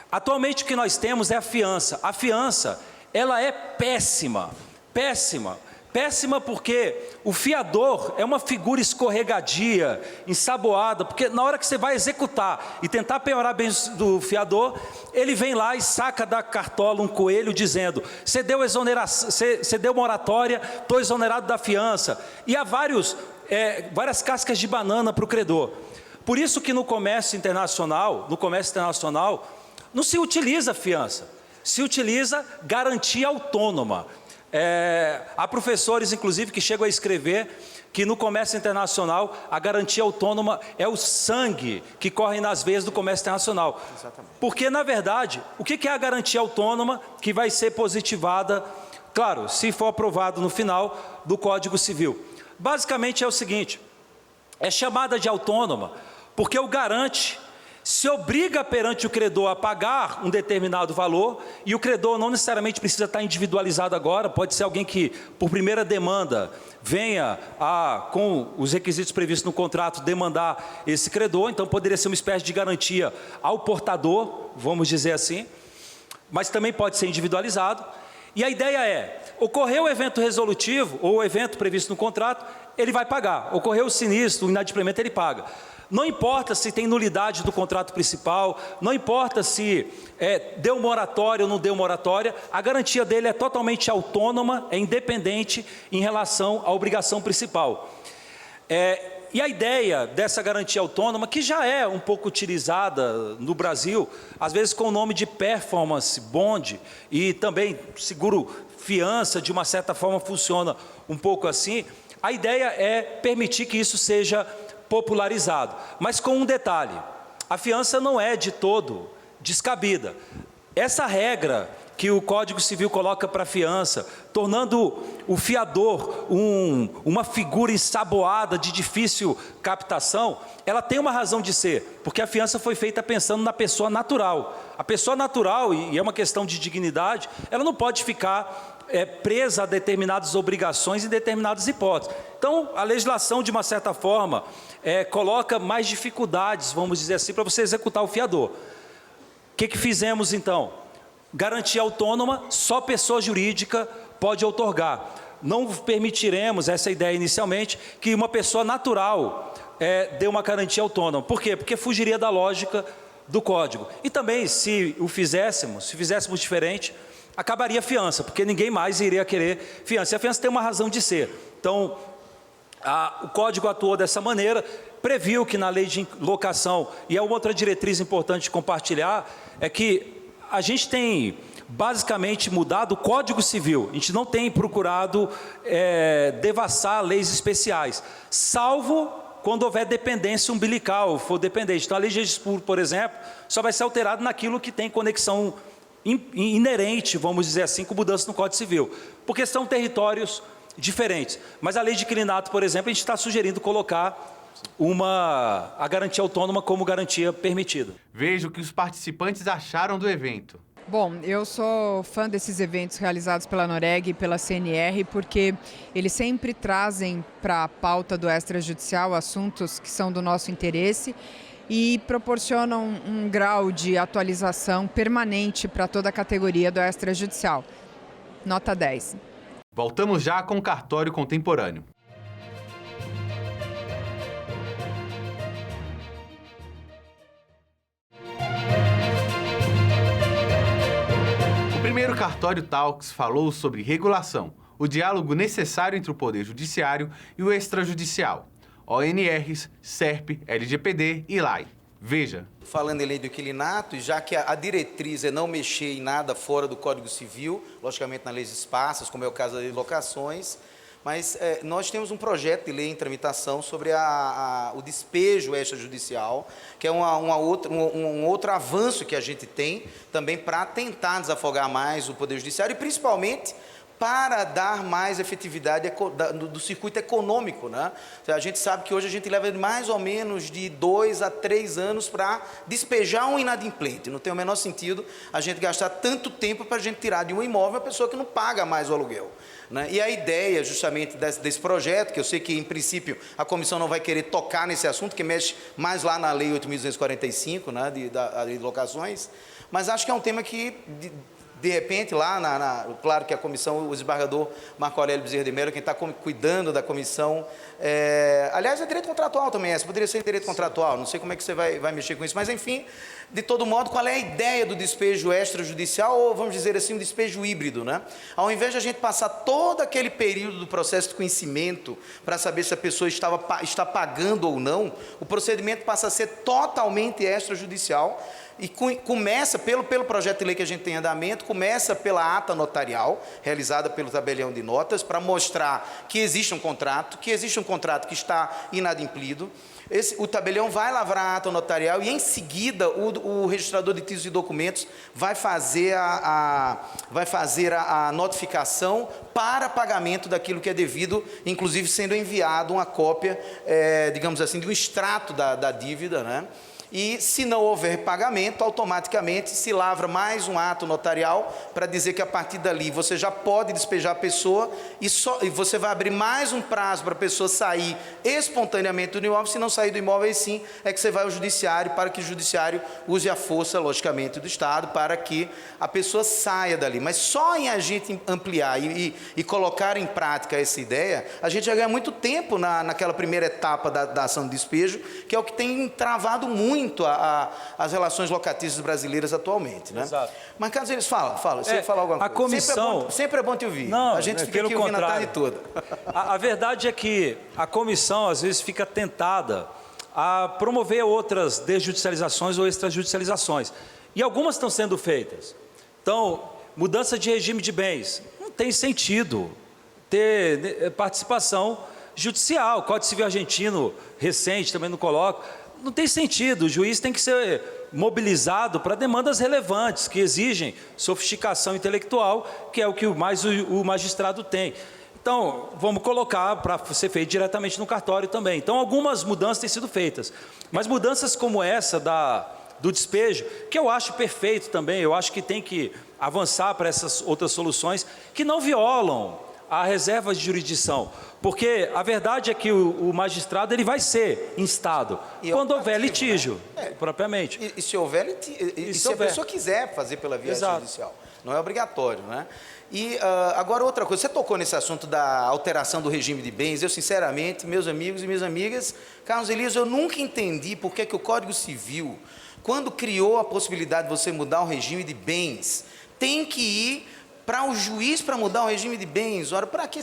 Atualmente o que nós temos é a fiança. A fiança, ela é péssima, péssima. Péssima porque o fiador é uma figura escorregadia, ensaboada, porque na hora que você vai executar e tentar penhorar bem do fiador, ele vem lá e saca da cartola um coelho dizendo: você deu exoneração, você deu moratória, estou exonerado da fiança. E há várias cascas de banana para o credor. Por isso que no comércio internacional, não se utiliza fiança, se utiliza garantia autônoma. Há professores, inclusive, que chegam a escrever que no comércio internacional a garantia autônoma é o sangue que corre nas veias do comércio internacional. Exatamente. Porque, na verdade, o que é a garantia autônoma que vai ser positivada, claro, se for aprovado no final do Código Civil? Basicamente é o seguinte: é chamada de autônoma porque o garante se obriga perante o credor a pagar um determinado valor, e o credor não necessariamente precisa estar individualizado agora, pode ser alguém que, por primeira demanda, venha com os requisitos previstos no contrato, demandar esse credor. Então poderia ser uma espécie de garantia ao portador, vamos dizer assim, mas também pode ser individualizado. E a ideia é: ocorreu o evento resolutivo, ou o evento previsto no contrato, ele vai pagar. Ocorreu o sinistro, o inadimplemento, ele paga. Não importa se tem nulidade do contrato principal, não importa se deu moratória ou não deu moratória, a garantia dele é totalmente autônoma, é independente em relação à obrigação principal. E a ideia dessa garantia autônoma, que já é um pouco utilizada no Brasil, às vezes com o nome de performance bond e também seguro fiança, de uma certa forma, funciona um pouco assim. A ideia é permitir que isso seja popularizado, mas com um detalhe: a fiança não é de todo descabida. Essa regra que o Código Civil coloca para a fiança, tornando o fiador uma figura ensaboada de difícil captação, ela tem uma razão de ser, porque a fiança foi feita pensando na pessoa natural. A pessoa natural, e é uma questão de dignidade, ela não pode ficar presa a determinadas obrigações em determinadas hipóteses. Então, a legislação, de uma certa forma, coloca mais dificuldades, vamos dizer assim, para você executar o fiador. O que fizemos, então? Garantia autônoma, só pessoa jurídica pode outorgar. Não permitiremos, essa ideia inicialmente, que uma pessoa natural dê uma garantia autônoma. Por quê? Porque fugiria da lógica do Código. E também, se fizéssemos diferente, acabaria a fiança, porque ninguém mais iria querer fiança. E a fiança tem uma razão de ser. Então, o Código atuou dessa maneira, previu que na lei de locação, e a outra diretriz importante de compartilhar, é que a gente tem basicamente mudado o Código Civil. A gente não tem procurado devassar leis especiais, salvo quando houver dependência umbilical, for dependente. Então, a lei de registro, por exemplo, só vai ser alterada naquilo que tem conexão inerente, vamos dizer assim, com mudança no Código Civil, porque são territórios diferentes. Mas a lei de inquilinato, por exemplo, a gente está sugerindo colocar a garantia autônoma como garantia permitida. Veja o que os participantes acharam do evento. Bom, eu sou fã desses eventos realizados pela Noreg e pela CNR, porque eles sempre trazem para a pauta do extrajudicial assuntos que são do nosso interesse e proporcionam um grau de atualização permanente para toda a categoria do extrajudicial. Nota 10. Voltamos já com o cartório contemporâneo. O primeiro Cartório Talks falou sobre regulação, o diálogo necessário entre o Poder Judiciário e o extrajudicial, ONRs, SERP, LGPD e LAI. Veja. Falando em lei do inquilinato, já que a diretriz é não mexer em nada fora do Código Civil, logicamente nas leis esparsas, como é o caso das locações, mas nós temos um projeto de lei em tramitação sobre o despejo extrajudicial, que é um outro avanço que a gente tem também para tentar desafogar mais o Poder Judiciário e principalmente para dar mais efetividade do circuito econômico, né? A gente sabe que hoje a gente leva mais ou menos de 2 a 3 anos para despejar um inadimplente. Não tem o menor sentido a gente gastar tanto tempo para a gente tirar de um imóvel uma pessoa que não paga mais o aluguel, né? E a ideia justamente desse projeto, que eu sei que em princípio a comissão não vai querer tocar nesse assunto, que mexe mais lá na lei 8.245, né, da lei de locações, mas acho que é um tema que de repente, lá, claro que a comissão, o desembargador Marco Aurélio Bezerra de Mello, quem está cuidando da comissão, aliás, é direito contratual também, essa poderia ser direito contratual, não sei como é que você vai mexer com isso, mas enfim, de todo modo, qual é a ideia do despejo extrajudicial, ou vamos dizer assim, um despejo híbrido, né? Ao invés de a gente passar todo aquele período do processo de conhecimento para saber se a pessoa está pagando ou não, o procedimento passa a ser totalmente extrajudicial. E começa, pelo projeto de lei que a gente tem em andamento, começa pela ata notarial, realizada pelo tabelião de notas, para mostrar que existe um contrato que está inadimplido. O tabelião vai lavrar a ata notarial e, em seguida, o registrador de títulos e documentos vai fazer a notificação para pagamento daquilo que é devido, inclusive sendo enviado uma cópia, digamos assim, de um extrato da dívida, né? E, se não houver pagamento, automaticamente se lavra mais um ato notarial para dizer que, a partir dali, você já pode despejar a pessoa e você vai abrir mais um prazo para a pessoa sair espontaneamente do imóvel. Se não sair do imóvel, aí sim é que você vai ao judiciário, para que o judiciário use a força, logicamente, do Estado, para que a pessoa saia dali. Mas só em a gente ampliar e colocar em prática essa ideia, a gente já ganha muito tempo naquela primeira etapa da ação de despejo, que é o que tem travado muito as relações locatícias brasileiras atualmente, né? Exato. Mas, Carlos, eles falam, você ia falar alguma coisa. A comissão... Sempre é bom te ouvir. Não, a gente fica aqui ouvindo a tarde toda. A verdade é que a comissão, às vezes, fica tentada a promover outras desjudicializações ou extrajudicializações. E algumas estão sendo feitas. Então, mudança de regime de bens. Não tem sentido ter participação judicial. O Código Civil argentino recente também não coloca. Não tem sentido, o juiz tem que ser mobilizado para demandas relevantes, que exigem sofisticação intelectual, que é o que mais o magistrado tem. Então, vamos colocar para ser feito diretamente no cartório também. Então, algumas mudanças têm sido feitas, mas mudanças como essa do despejo, que eu acho perfeito também, eu acho que tem que avançar para essas outras soluções que não violam a reserva de jurisdição, porque a verdade é que o magistrado ele vai ser instado quando houver litígio, propriamente. E se houver litígio, e se a pessoa quiser fazer pela via judicial, não é obrigatório, né? E agora outra coisa, você tocou nesse assunto da alteração do regime de bens. Eu sinceramente, meus amigos e minhas amigas, Carlos Elias, eu nunca entendi por que o Código Civil, quando criou a possibilidade de você mudar o regime de bens, tem que ir para o juiz para mudar o regime de bens. Ora, para quê?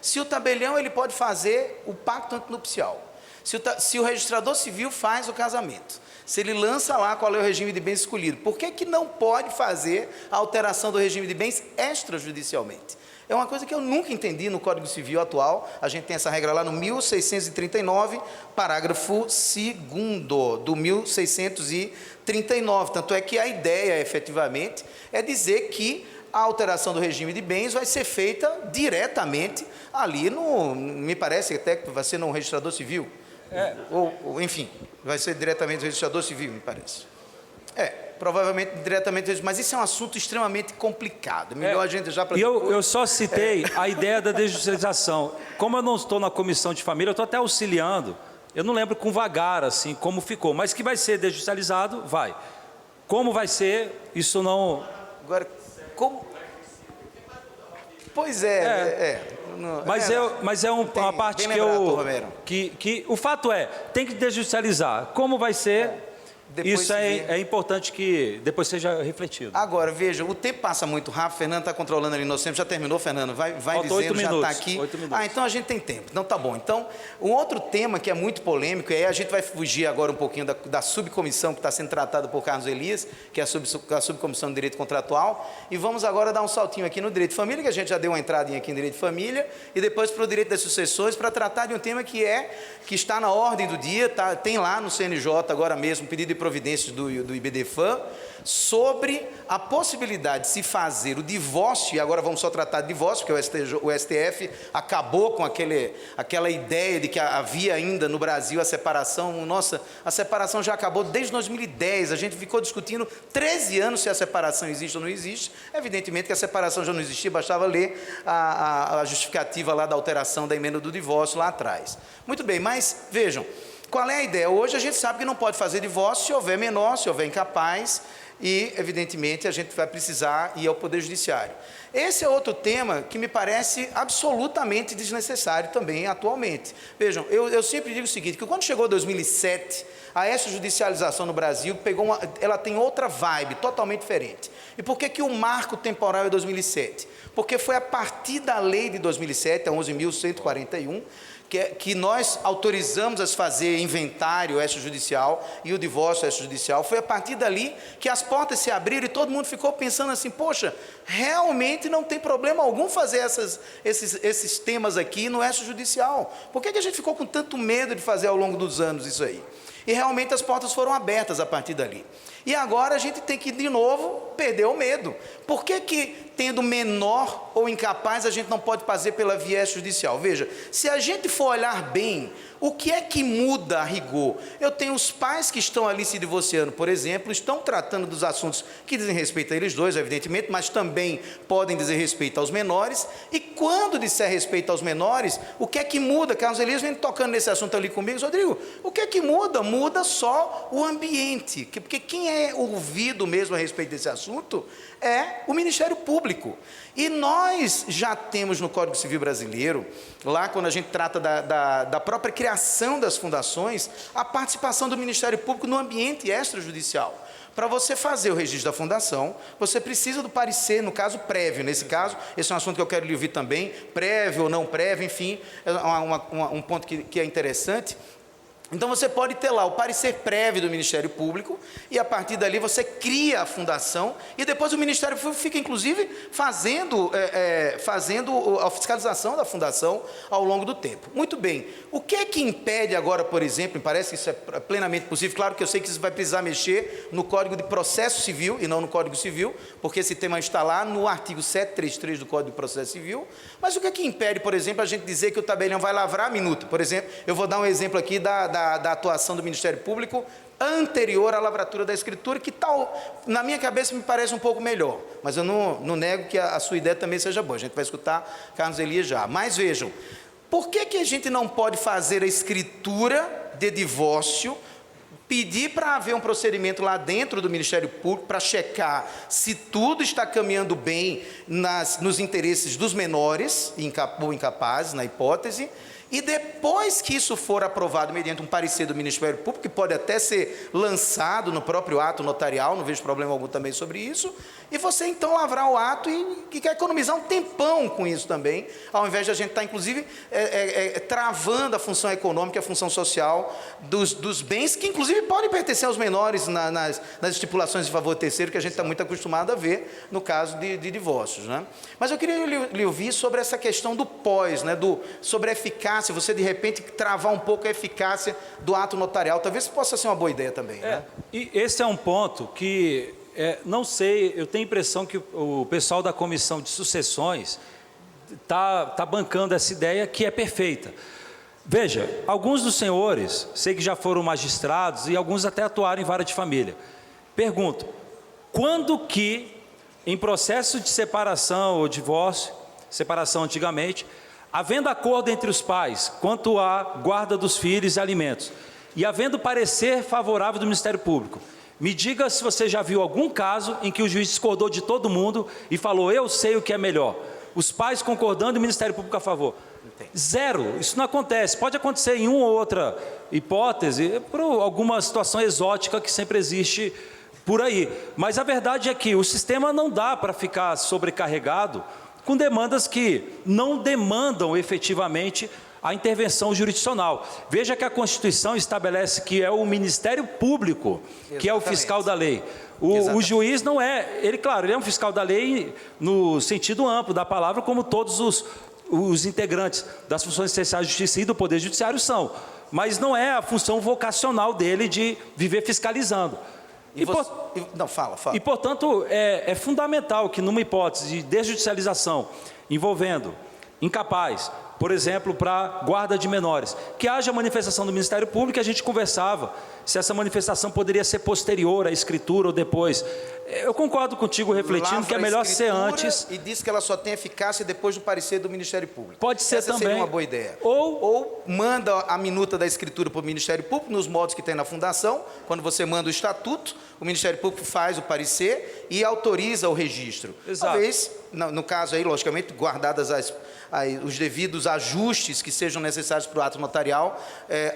Se o tabelião ele pode fazer o pacto antinupcial, se o registrador civil faz o casamento, se ele lança lá qual é o regime de bens escolhido, por que não pode fazer a alteração do regime de bens extrajudicialmente? É uma coisa que eu nunca entendi no Código Civil atual. A gente tem essa regra lá no 1639, parágrafo 2º do 1639. Tanto é que a ideia, efetivamente, é dizer que a alteração do regime de bens vai ser feita diretamente ali me parece até que vai ser no registrador civil. Ou enfim, vai ser diretamente no registrador civil, me parece. Provavelmente diretamente, mas isso é um assunto extremamente complicado. Melhor a gente já... Eu só citei a ideia da desjudicialização. Como eu não estou na comissão de família, eu estou até auxiliando. Eu não lembro com vagar, assim, como ficou. Mas que vai ser desjudicializado, vai. Como vai ser, isso não... Agora, como... Pois Mas é uma parte que o fato é, tem que desjudicializar. Como vai ser, isso é importante que depois seja refletido. Agora, veja, o tempo passa muito rápido. Fernando está controlando ali nosso tempo. Já terminou, Fernando? Vai dizendo, já está aqui. 8 minutos. Então a gente tem tempo. Então tá bom. Então, um outro tema que é muito polêmico, e aí a gente vai fugir agora um pouquinho da subcomissão que está sendo tratada por Carlos Elias, que é a subcomissão de direito contratual, e vamos agora dar um saltinho aqui no direito de família, que a gente já deu uma entradinha aqui em direito de família, e depois para o direito das sucessões, para tratar de um tema que está na ordem do dia, tem lá no CNJ agora mesmo, pedido de providências do IBDFAM, sobre a possibilidade de se fazer o divórcio, e agora vamos só tratar de divórcio, porque o STF acabou com aquela ideia de que havia ainda no Brasil a separação. Nossa, a separação já acabou desde 2010, a gente ficou discutindo 13 anos se a separação existe ou não existe. Evidentemente que a separação já não existia, bastava ler a justificativa lá da alteração da emenda do divórcio lá atrás. Muito bem, mas vejam, qual é a ideia? Hoje a gente sabe que não pode fazer divórcio se houver menor, se houver incapaz, e, evidentemente, a gente vai precisar ir ao Poder Judiciário. Esse é outro tema que me parece absolutamente desnecessário também atualmente. Vejam, eu sempre digo o seguinte, que quando chegou 2007, a extrajudicialização no Brasil ela tem outra vibe, totalmente diferente. E por que o marco temporal é 2007? Porque foi a partir da lei de 2007, a 11.141, que nós autorizamos a fazer inventário extrajudicial e o divórcio extrajudicial. Foi a partir dali que as portas se abriram e todo mundo ficou pensando assim, poxa, realmente não tem problema algum fazer esses temas aqui no extrajudicial. Por que a gente ficou com tanto medo de fazer ao longo dos anos isso aí? E realmente as portas foram abertas a partir dali. E agora a gente tem que, de novo, perder o medo. Por que tendo menor ou incapaz, a gente não pode fazer pela via extrajudicial? Veja, se a gente for olhar bem, o que é que muda a rigor? Eu tenho os pais que estão ali se divorciando, por exemplo, estão tratando dos assuntos que dizem respeito a eles dois, evidentemente, mas também podem dizer respeito aos menores. E quando disser respeito aos menores, o que é que muda? Carlos Elias vem tocando nesse assunto ali comigo. Rodrigo, o que é que muda? Muda só o ambiente, porque quem é ouvido mesmo a respeito desse assunto é o Ministério Público. E nós já temos no Código Civil Brasileiro, lá quando a gente trata da própria criação das fundações, a participação do Ministério Público no ambiente extrajudicial. Para você fazer o registro da fundação, você precisa do parecer, no caso prévio. Nesse caso, esse é um assunto que eu quero lhe ouvir também, prévio ou não prévio, enfim, é um ponto que é interessante. Então você pode ter lá o parecer prévio do Ministério Público e a partir dali você cria a fundação e depois o Ministério Público fica inclusive fazendo a fiscalização da fundação ao longo do tempo. Muito bem, o que é que impede agora, por exemplo, me parece que isso é plenamente possível, claro que eu sei que isso vai precisar mexer no Código de Processo Civil e não no Código Civil, porque esse tema está lá no artigo 733 do Código de Processo Civil, mas o que é que impede, por exemplo, a gente dizer que o tabelião vai lavrar a minuta? Por exemplo, eu vou dar um exemplo aqui da atuação do Ministério Público anterior à lavratura da escritura, que tal, na minha cabeça me parece um pouco melhor, mas eu não nego que a sua ideia também seja boa, a gente vai escutar Carlos Elias já. Mas vejam, por que a gente não pode fazer a escritura de divórcio, pedir para haver um procedimento lá dentro do Ministério Público para checar se tudo está caminhando bem nos interesses dos menores ou incapazes, na hipótese, e depois que isso for aprovado mediante um parecer do Ministério Público, que pode até ser lançado no próprio ato notarial, não vejo problema algum também sobre isso, e você então lavrar o ato e quer economizar um tempão com isso também, ao invés de a gente estar inclusive travando a função econômica, a função social dos bens, que inclusive podem pertencer aos menores nas estipulações de favor terceiro, que a gente está muito acostumado a ver no caso de divórcios, né? Mas eu queria lhe ouvir sobre essa questão do pós, né? Sobre a eficácia, você de repente travar um pouco a eficácia do ato notarial, talvez possa ser uma boa ideia também, né? E esse é um ponto que, não sei, eu tenho a impressão que o pessoal da Comissão de Sucessões tá bancando essa ideia que é perfeita. Veja, alguns dos senhores, sei que já foram magistrados e alguns até atuaram em vara de família. Pergunto, quando que, em processo de separação ou divórcio, separação antigamente, havendo acordo entre os pais quanto à guarda dos filhos e alimentos, e havendo parecer favorável do Ministério Público, me diga se você já viu algum caso em que o juiz discordou de todo mundo e falou, eu sei o que é melhor. Os pais concordando e o Ministério Público a favor. Zero, isso não acontece. Pode acontecer em uma ou outra hipótese, por alguma situação exótica que sempre existe por aí. Mas a verdade é que o sistema não dá para ficar sobrecarregado com demandas que não demandam efetivamente a intervenção jurisdicional. Veja que a Constituição estabelece que é o Ministério Público que é o fiscal da lei. O juiz não é, ele é um fiscal da lei no sentido amplo da palavra, como todos os integrantes das funções essenciais de justiça e do Poder Judiciário são. Mas não é a função vocacional dele de viver fiscalizando. E, portanto, é fundamental que numa hipótese de desjudicialização envolvendo incapaz, por exemplo, para guarda de menores, que haja manifestação do Ministério Público, e a gente conversava se essa manifestação poderia ser posterior à escritura ou depois. Eu concordo contigo refletindo que é melhor ser antes. E diz que ela só tem eficácia depois do parecer do Ministério Público. Pode ser Essa também. Seria uma boa ideia. Ou manda a minuta da escritura para o Ministério Público, nos modos que tem na fundação, quando você manda o estatuto, o Ministério Público faz o parecer e autoriza o registro. Exato. Talvez, no caso aí, logicamente, guardadas os devidos ajustes que sejam necessários para o ato notarial,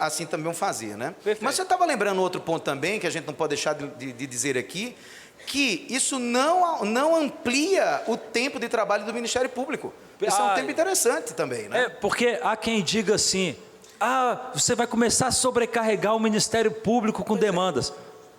assim também vão fazer, né? Perfeito. Mas você estava lembrando outro ponto também, que a gente não pode deixar de dizer aqui, que isso não amplia o tempo de trabalho do Ministério Público. Isso é um tempo interessante também, né? Porque há quem diga assim, você vai começar a sobrecarregar o Ministério Público com demandas.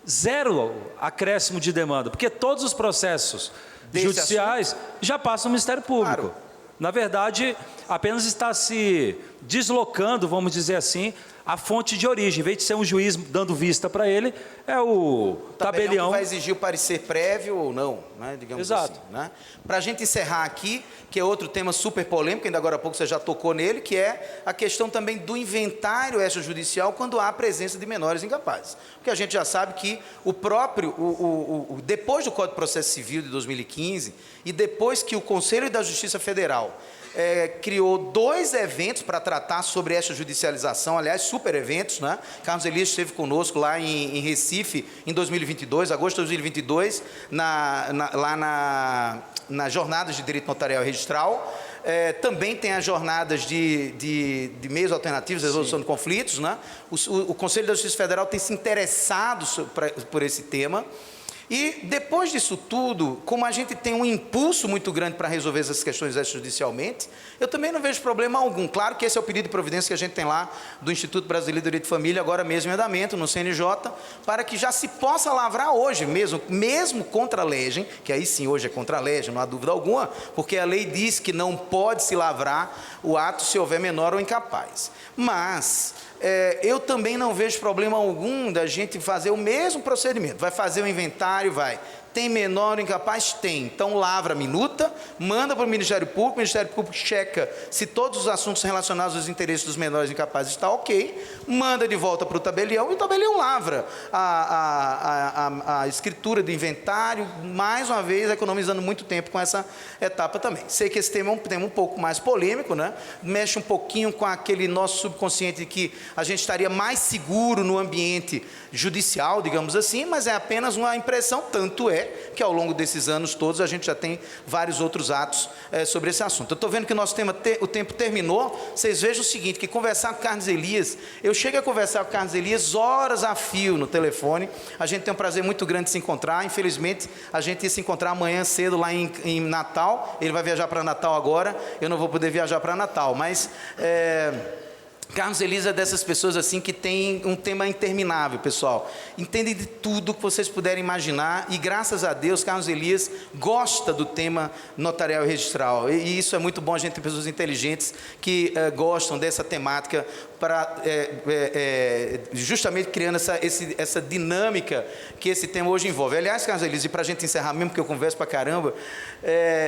Zero acréscimo de demanda, porque todos os processos judiciais já passam no Ministério Público. Claro. Na verdade, apenas está se deslocando, vamos dizer assim, a fonte de origem. Em vez de ser um juiz dando vista para ele, é o tabelião. Que vai exigir o parecer prévio ou não, né? Digamos Exato. assim. Né? Para a gente encerrar aqui, que é outro tema super polêmico, ainda agora há pouco você já tocou nele, que é a questão também do inventário extrajudicial quando há a presença de menores incapazes. Porque a gente já sabe que depois do Código de Processo Civil de 2015 e depois que o Conselho da Justiça Federal criou 2 eventos para tratar sobre essa judicialização, aliás, super eventos, né? Carlos Elias esteve conosco lá em Recife, em 2022, agosto de 2022, lá nas jornadas de direito notarial e registral. Também tem as jornadas de meios alternativos de resolução de conflitos, né? O Conselho da Justiça Federal tem se interessado por esse tema. E depois disso tudo, como a gente tem um impulso muito grande para resolver essas questões extrajudicialmente, eu também não vejo problema algum. Claro que esse é o pedido de providência que a gente tem lá do Instituto Brasileiro de Direito de Família, agora mesmo em andamento, no CNJ, para que já se possa lavrar hoje mesmo contra a legem, que aí sim hoje é contra a legem, não há dúvida alguma, porque a lei diz que não pode se lavrar o ato se houver menor ou incapaz. Mas eu também não vejo problema algum da gente fazer o mesmo procedimento. Vai fazer o inventário, vai. Tem menor ou incapaz? Tem. Então, lavra a minuta, manda para o Ministério Público checa se todos os assuntos relacionados aos interesses dos menores incapazes está ok, manda de volta para o tabelião e o tabelião lavra a escritura do inventário, mais uma vez, economizando muito tempo com essa etapa também. Sei que esse tema é um tema um pouco mais polêmico, né? Mexe um pouquinho com aquele nosso subconsciente de que a gente estaria mais seguro no ambiente judicial, digamos assim, mas é apenas uma impressão, tanto é que ao longo desses anos todos a gente já tem vários outros atos sobre esse assunto. Eu estou vendo que o nosso o tempo terminou. Vocês vejam o seguinte, que conversar com o Carlos Elias, eu chego a conversar com o Carlos Elias horas a fio no telefone. A gente tem um prazer muito grande de se encontrar. Infelizmente, a gente ia se encontrar amanhã cedo lá em Natal. Ele vai viajar para Natal agora, eu não vou poder viajar para Natal, mas Carlos Elias é dessas pessoas assim que tem um tema interminável, pessoal. Entendem de tudo que vocês puderem imaginar e, graças a Deus, Carlos Elias gosta do tema notarial e registral. E isso é muito bom, a gente tem pessoas inteligentes que gostam dessa temática para justamente criando essa dinâmica que esse tema hoje envolve. Aliás, Carlos Elias, e para a gente encerrar mesmo, porque eu converso para caramba,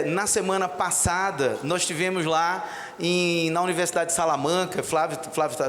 na semana passada nós tivemos lá na Universidade de Salamanca, Flávio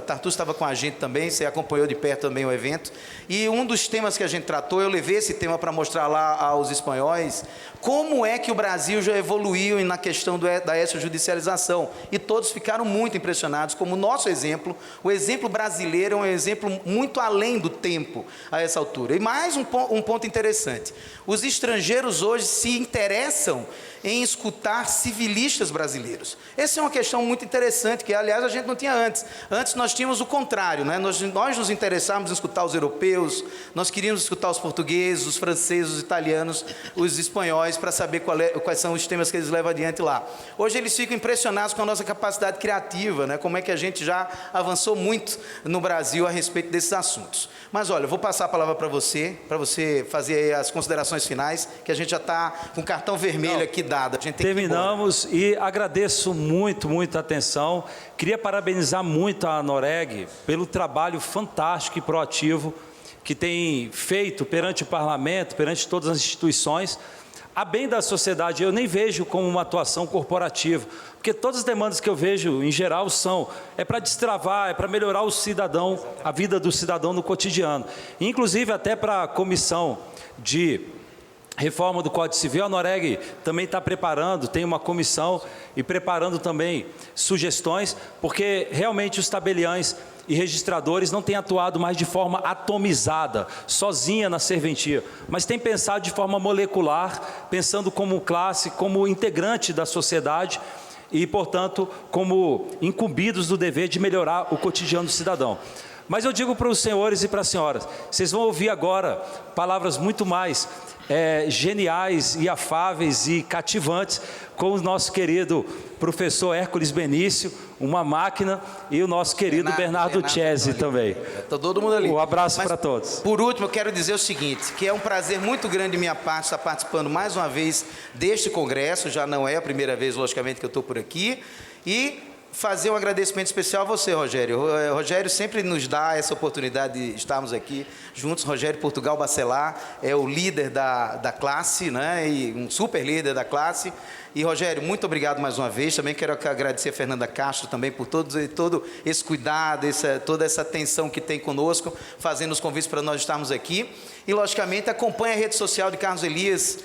Tartus estava com a gente também, você acompanhou de perto também o evento, e um dos temas que a gente tratou, eu levei esse tema para mostrar lá aos espanhóis, como é que o Brasil já evoluiu na questão da extrajudicialização, e todos ficaram muito impressionados, como o nosso exemplo, o exemplo brasileiro é um exemplo muito além do tempo a essa altura. E mais um ponto interessante, os estrangeiros hoje se interessam em escutar civilistas brasileiros. Essa é uma questão muito interessante, que aliás a gente não tinha antes. Antes nós tínhamos o contrário, né? Nós nos interessávamos em escutar os europeus, nós queríamos escutar os portugueses, os franceses, os italianos, os espanhóis, para saber quais são os temas que eles levam adiante lá. Hoje eles ficam impressionados com a nossa capacidade criativa, né? Como é que a gente já avançou muito no Brasil a respeito desses assuntos. Mas olha, eu vou passar a palavra para você fazer aí as considerações finais, que a gente já está com o cartão vermelho aqui dado. A gente tem Terminamos e agradeço muito a atenção. Queria parabenizar muito a Noreg pelo trabalho fantástico e proativo que tem feito perante o parlamento, perante todas as instituições, a bem da sociedade. Eu nem vejo como uma atuação corporativa, porque todas as demandas que eu vejo, em geral, é para destravar, é para melhorar o cidadão, a vida do cidadão no cotidiano. Inclusive até para a comissão de reforma do Código Civil, a Noreg também está preparando, tem uma comissão e preparando também sugestões, porque realmente os tabeliães e registradores não têm atuado mais de forma atomizada, sozinha na serventia, mas têm pensado de forma molecular, pensando como classe, como integrante da sociedade e, portanto, como incumbidos do dever de melhorar o cotidiano do cidadão. Mas eu digo para os senhores e para as senhoras, vocês vão ouvir agora palavras muito mais geniais e afáveis e cativantes com o nosso querido professor Hércules Benício, uma máquina, e o nosso querido Bernardo Chesi também. Está todo mundo ali. Um abraço para todos. Por último, eu quero dizer o seguinte, que é um prazer muito grande de minha parte estar participando mais uma vez deste congresso, já não é a primeira vez, logicamente, que eu estou por aqui, e fazer um agradecimento especial a você, Rogério. Rogério sempre nos dá essa oportunidade de estarmos aqui juntos. Rogério Portugal Bacelar é o líder da classe, né? E um super líder da classe. E, Rogério, muito obrigado mais uma vez. Também quero agradecer a Fernanda Castro também por todo esse cuidado, toda essa atenção que tem conosco, fazendo os convites para nós estarmos aqui. E, logicamente, acompanhe a rede social de Carlos Elias.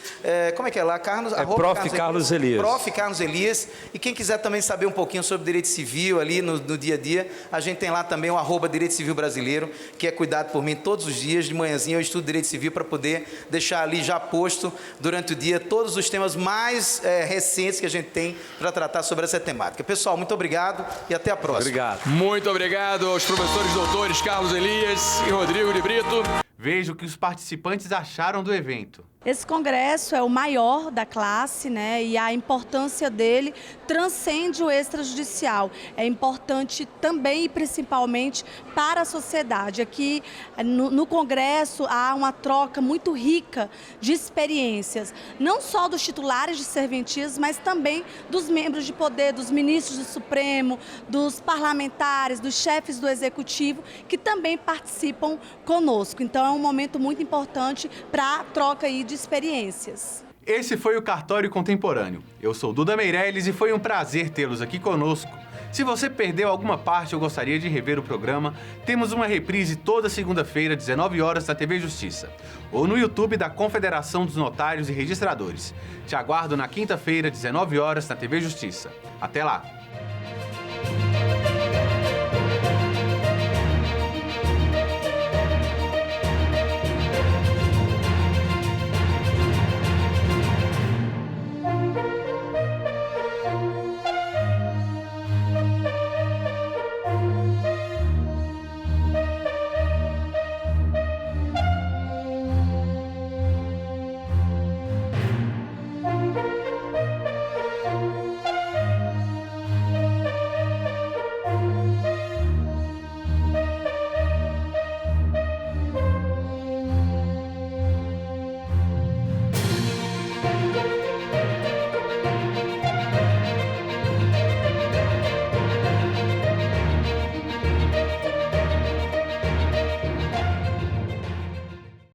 Como é que é lá? Prof. Carlos Elias. Prof. Carlos Elias. E quem quiser também saber um pouquinho sobre direito civil ali no dia a dia, a gente tem lá também o @Direito Civil Brasileiro, que é cuidado por mim todos os dias. De manhãzinha eu estudo direito civil para poder deixar ali já posto durante o dia todos os temas mais recentes que a gente tem para tratar sobre essa temática. Pessoal, muito obrigado e até a próxima. Obrigado. Muito obrigado aos professores doutores Carlos Elias e Rodrigo de Brito. Veja o que os participantes acharam do evento. Esse congresso é o maior da classe, né? E a importância dele transcende o extrajudicial. É importante também e principalmente para a sociedade. Aqui no congresso há uma troca muito rica de experiências, não só dos titulares de serventias, mas também dos membros de poder, dos ministros do Supremo, dos parlamentares, dos chefes do Executivo, que também participam conosco. Então é um momento muito importante para a troca aí de experiências. Esse foi o Cartório Contemporâneo. Eu sou Duda Meirelles e foi um prazer tê-los aqui conosco. Se você perdeu alguma parte ou gostaria de rever o programa, temos uma reprise toda segunda-feira, 19 horas, na TV Justiça, ou no YouTube da Confederação dos Notários e Registradores. Te aguardo na quinta-feira, 19 horas, na TV Justiça. Até lá!